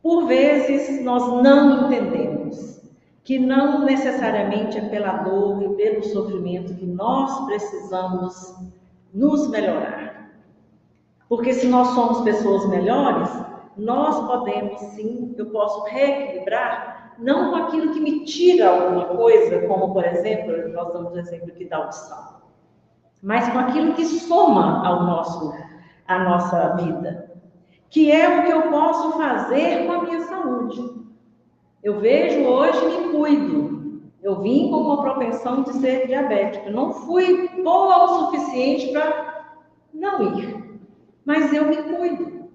Por vezes, nós não entendemos que não necessariamente é pela dor e pelo sofrimento que nós precisamos nos melhorar. Porque se nós somos pessoas melhores, nós podemos sim, eu posso reequilibrar, não com aquilo que me tira alguma coisa, como por exemplo, nós damos o exemplo aqui da audição, mas com aquilo que soma à nossa vida, que é o que eu posso fazer com a minha saúde. Eu vejo hoje e me cuido. Eu vim com uma propensão de ser diabética. Não fui boa o suficiente para não ir. Mas eu me cuido.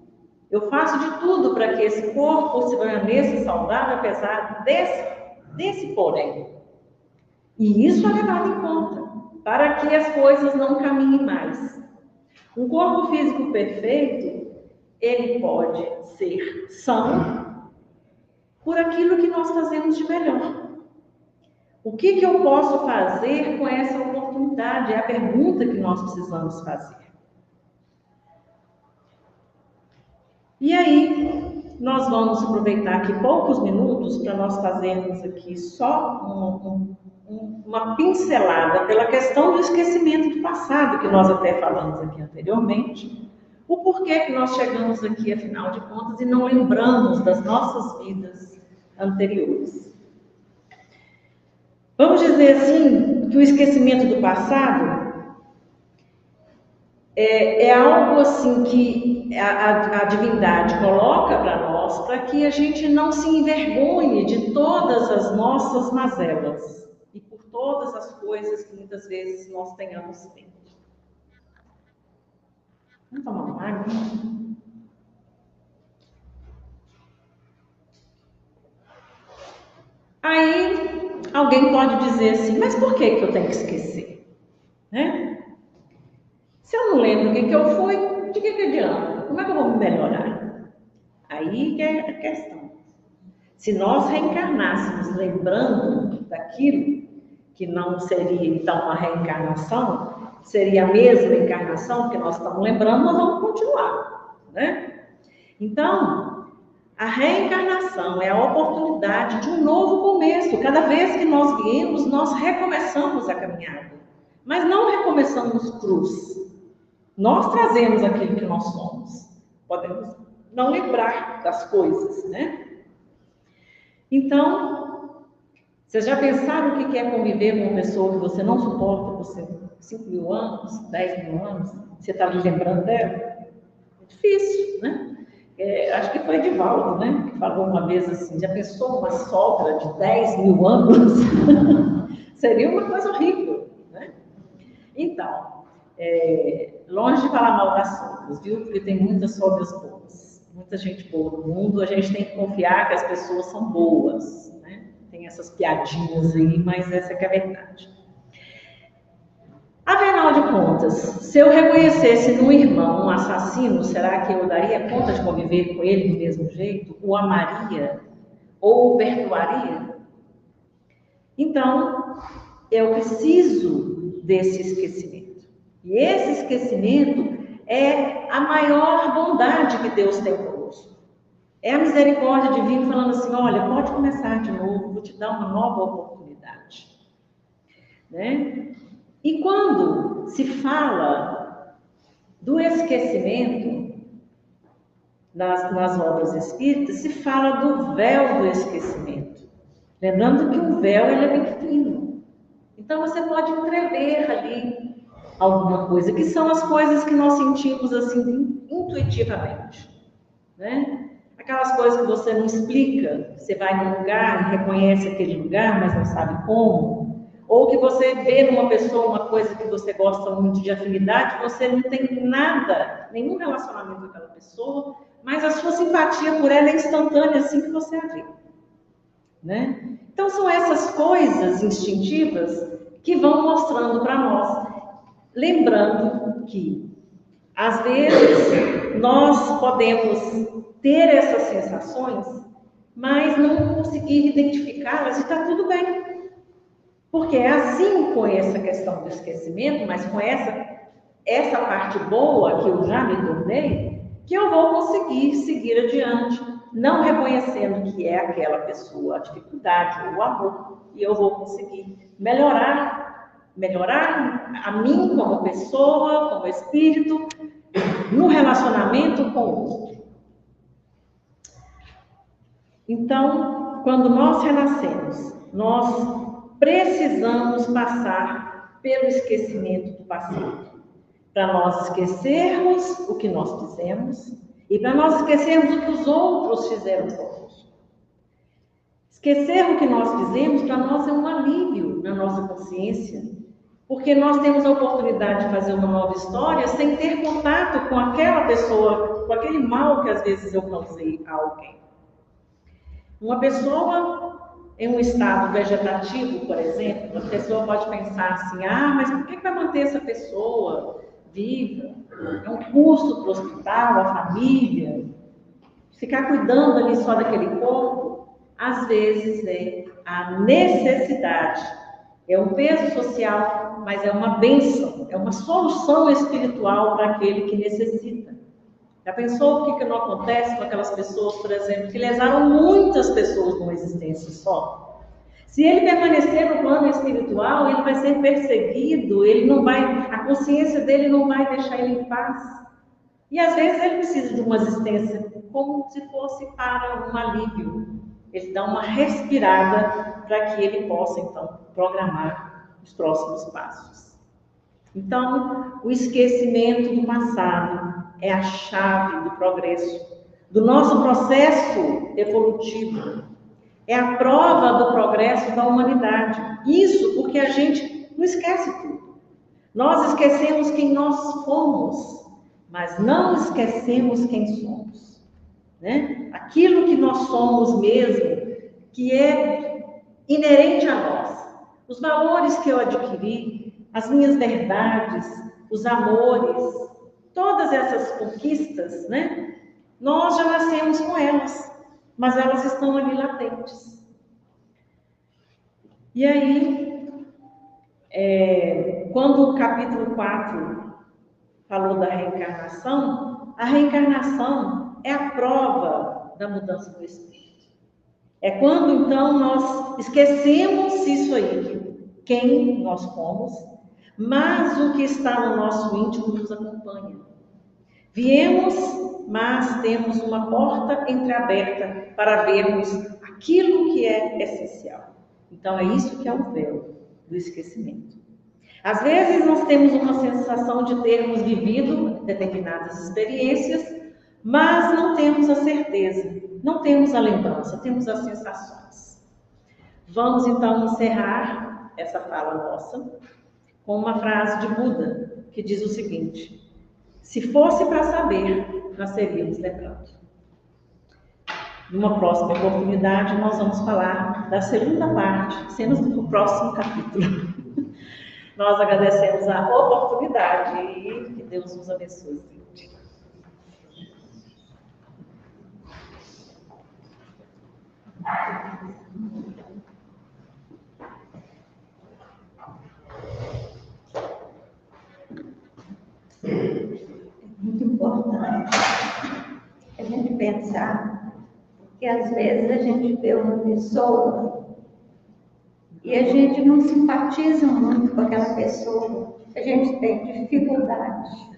Eu faço de tudo para que esse corpo se permaneça saudável, apesar desse porém. E isso é levado em conta, para que as coisas não caminhem mais. Um corpo físico perfeito, ele pode ser são por aquilo que nós fazemos de melhor. O que eu posso fazer com essa oportunidade? É a pergunta que nós precisamos fazer. E aí, nós vamos aproveitar aqui poucos minutos para nós fazermos aqui só uma pincelada pela questão do esquecimento do passado, que nós até falamos aqui anteriormente. O porquê que nós chegamos aqui, afinal de contas, e não lembramos das nossas vidas anteriores. Vamos dizer assim, que o esquecimento do passado é algo assim que a divindade coloca para nós, para que a gente não se envergonhe de todas as nossas mazelas e por todas as coisas que muitas vezes nós tenhamos feito. Vamos tomar uma água? Aí, alguém pode dizer assim, mas por que eu tenho que esquecer? Né? Se eu não lembro o que eu fui, de que adianta? Como é que eu vou me melhorar? Aí que é a questão. Se nós reencarnássemos lembrando daquilo, que não seria então uma reencarnação, seria a mesma encarnação, porque nós estamos lembrando, nós vamos continuar, né? Então, a reencarnação é a oportunidade de um novo começo. Cada vez que nós viemos, nós recomeçamos a caminhada. Mas não recomeçamos cruz. Nós trazemos aquilo que nós somos. Podemos não lembrar das coisas, né? Então, vocês já pensaram o que é conviver com uma pessoa que você não suporta por 5.000 anos, 10.000 anos? Você está lhe lembrando dela? É difícil, né? Acho que foi Edivaldo, né? Que falou uma vez assim, já pensou uma sogra de 10.000 anos? Seria uma coisa horrível, né? Então, longe de falar mal das sogras, viu? Porque tem muitas sogras boas, muita gente boa no mundo, a gente tem que confiar que as pessoas são boas, né? Tem essas piadinhas aí, mas essa que é a verdade. Afinal de contas, se eu reconhecesse no irmão um assassino, será que eu daria conta de conviver com ele do mesmo jeito? O amaria? Ou o perdoaria? Então, eu preciso desse esquecimento. E esse esquecimento é a maior bondade que Deus tem conosco. É a misericórdia divina falando assim, olha, pode começar de novo, vou te dar uma nova oportunidade. Né? E quando se fala do esquecimento nas obras espíritas, se fala do véu do esquecimento. Lembrando que o véu ele é bem fino. Então você pode entrever ali alguma coisa, que são as coisas que nós sentimos assim intuitivamente. Né? Aquelas coisas que você não explica, você vai num lugar e reconhece aquele lugar, mas não sabe como. Ou que você vê numa pessoa uma coisa que você gosta muito de afinidade, você não tem nada, nenhum relacionamento com aquela pessoa, mas a sua simpatia por ela é instantânea assim que você a vê. Né? Então são essas coisas instintivas que vão mostrando para nós, lembrando que às vezes nós podemos ter essas sensações, mas não conseguir identificá-las e está tudo bem. Porque é assim com essa questão do esquecimento, mas com essa parte boa que eu já me tornei, que eu vou conseguir seguir adiante, não reconhecendo que é aquela pessoa a dificuldade, o amor, e eu vou conseguir melhorar a mim como pessoa, como espírito, no relacionamento com o outro. Então, quando nós renascemos, nós precisamos passar pelo esquecimento do passado, para nós esquecermos o que nós fizemos e para nós esquecermos o que os outros fizeram conosco. Esquecer o que nós fizemos para nós é um alívio na nossa consciência, porque nós temos a oportunidade de fazer uma nova história sem ter contato com aquela pessoa, com aquele mal que às vezes eu causei a alguém. Uma pessoa em um estado vegetativo, por exemplo, a pessoa pode pensar assim, mas por que vai manter essa pessoa viva? É um custo para o hospital, a família. Ficar cuidando ali só daquele corpo, às vezes é a necessidade. É um peso social, mas é uma bênção, é uma solução espiritual para aquele que necessita. Já pensou o que não acontece com aquelas pessoas, por exemplo, que lesaram muitas pessoas numa existência só? Se ele permanecer no plano espiritual, ele vai ser perseguido, a consciência dele não vai deixar ele em paz. E às vezes ele precisa de uma assistência como se fosse para um alívio. Ele dá uma respirada para que ele possa, então, programar os próximos passos. Então, o esquecimento do passado é a chave do progresso, do nosso processo evolutivo. É a prova do progresso da humanidade. Isso porque a gente não esquece tudo. Nós esquecemos quem nós fomos, mas não esquecemos quem somos. Né? Aquilo que nós somos mesmo, que é inerente a nós. Os valores que eu adquiri, as minhas verdades, os amores, todas essas conquistas, né? Nós já nascemos com elas, mas elas estão ali latentes. E aí, Quando o capítulo 4 falou da reencarnação, a reencarnação é a prova da mudança do espírito. É quando, então, nós esquecemos isso aí, quem nós somos, mas o que está no nosso íntimo nos acompanha. Viemos, mas temos uma porta entreaberta para vermos aquilo que é essencial. Então, é isso que é o véu do esquecimento. Às vezes, nós temos uma sensação de termos vivido determinadas experiências, mas não temos a certeza, não temos a lembrança, temos as sensações. Vamos, então, encerrar essa fala nossa com uma frase de Buda, que diz o seguinte: se fosse para saber, nasceríamos lembrando. Numa próxima oportunidade, nós vamos falar da segunda parte, cenas do próximo capítulo. Nós agradecemos a oportunidade e que Deus nos abençoe. É muito importante a gente pensar que às vezes a gente vê uma pessoa e a gente não simpatiza muito com aquela pessoa, a gente tem dificuldade.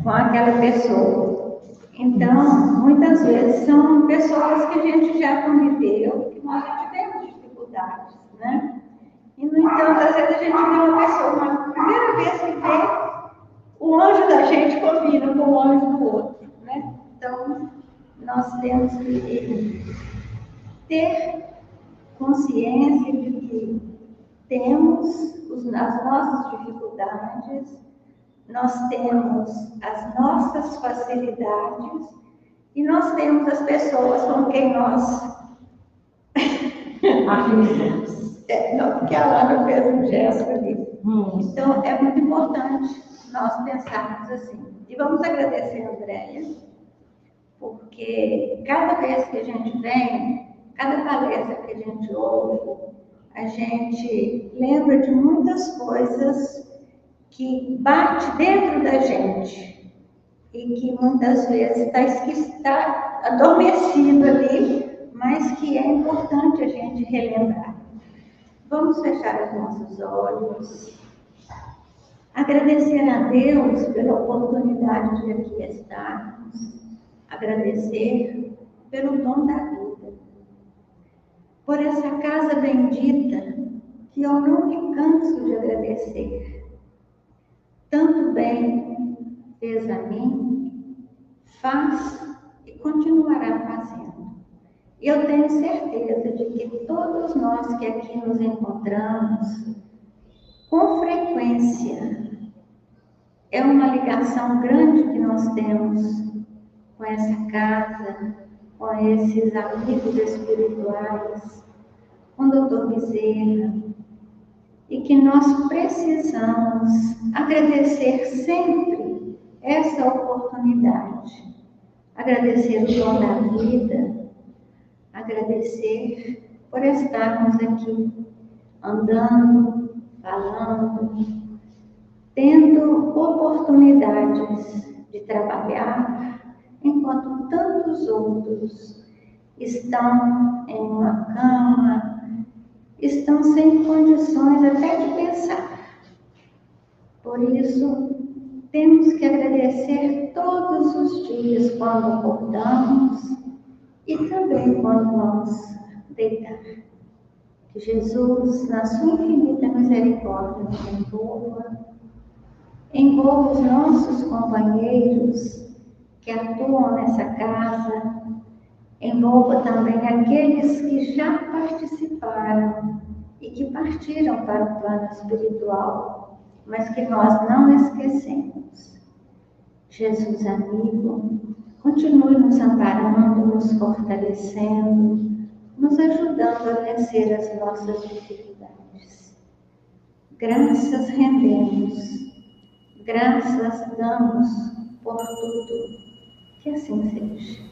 Com aquela pessoa. Então, muitas vezes são pessoas que a gente já conviveu, que nós já tivemos dificuldades, né? E, no entanto, às vezes a gente vê uma pessoa, uma primeira vez que vê, o anjo da gente combina com o anjo do outro, né? Então, nós temos que ter consciência de que temos as nossas dificuldades, nós temos as nossas facilidades e nós temos as pessoas com quem nós afinizamos. Porque a Lara fez um gesto ali. Então, é muito importante nós pensarmos assim. E vamos agradecer a Andréia, porque cada vez que a gente vem, cada palestra que a gente ouve, a gente lembra de muitas coisas que bate dentro da gente e que muitas vezes está adormecido ali, mas que é importante a gente relembrar. Vamos fechar os nossos olhos, agradecer a Deus pela oportunidade de aqui estarmos, agradecer pelo dom da vida, por essa casa bendita que eu não me canso de agradecer. Tanto bem fez a mim, faz e continuará fazendo. Eu tenho certeza de que todos nós que aqui nos encontramos, com frequência, é uma ligação grande que nós temos com essa casa, com esses amigos espirituais, com o Dr. Bezerra, e que nós precisamos agradecer sempre essa oportunidade, agradecer o dom da vida, agradecer por estarmos aqui, andando, falando, tendo oportunidades de trabalhar, enquanto tantos outros estão em uma cama, estão sem condições até de pensar. Por isso, temos que agradecer todos os dias quando acordamos e também quando vamos deitar. Que Jesus, na sua infinita misericórdia, nos envolva os nossos companheiros que atuam nessa casa, envolva também aqueles que já participaram e que partiram para o plano espiritual, mas que nós não esquecemos. Jesus amigo, continue nos amparando, nos fortalecendo, nos ajudando a vencer as nossas dificuldades. Graças rendemos, graças damos por tudo, que assim seja.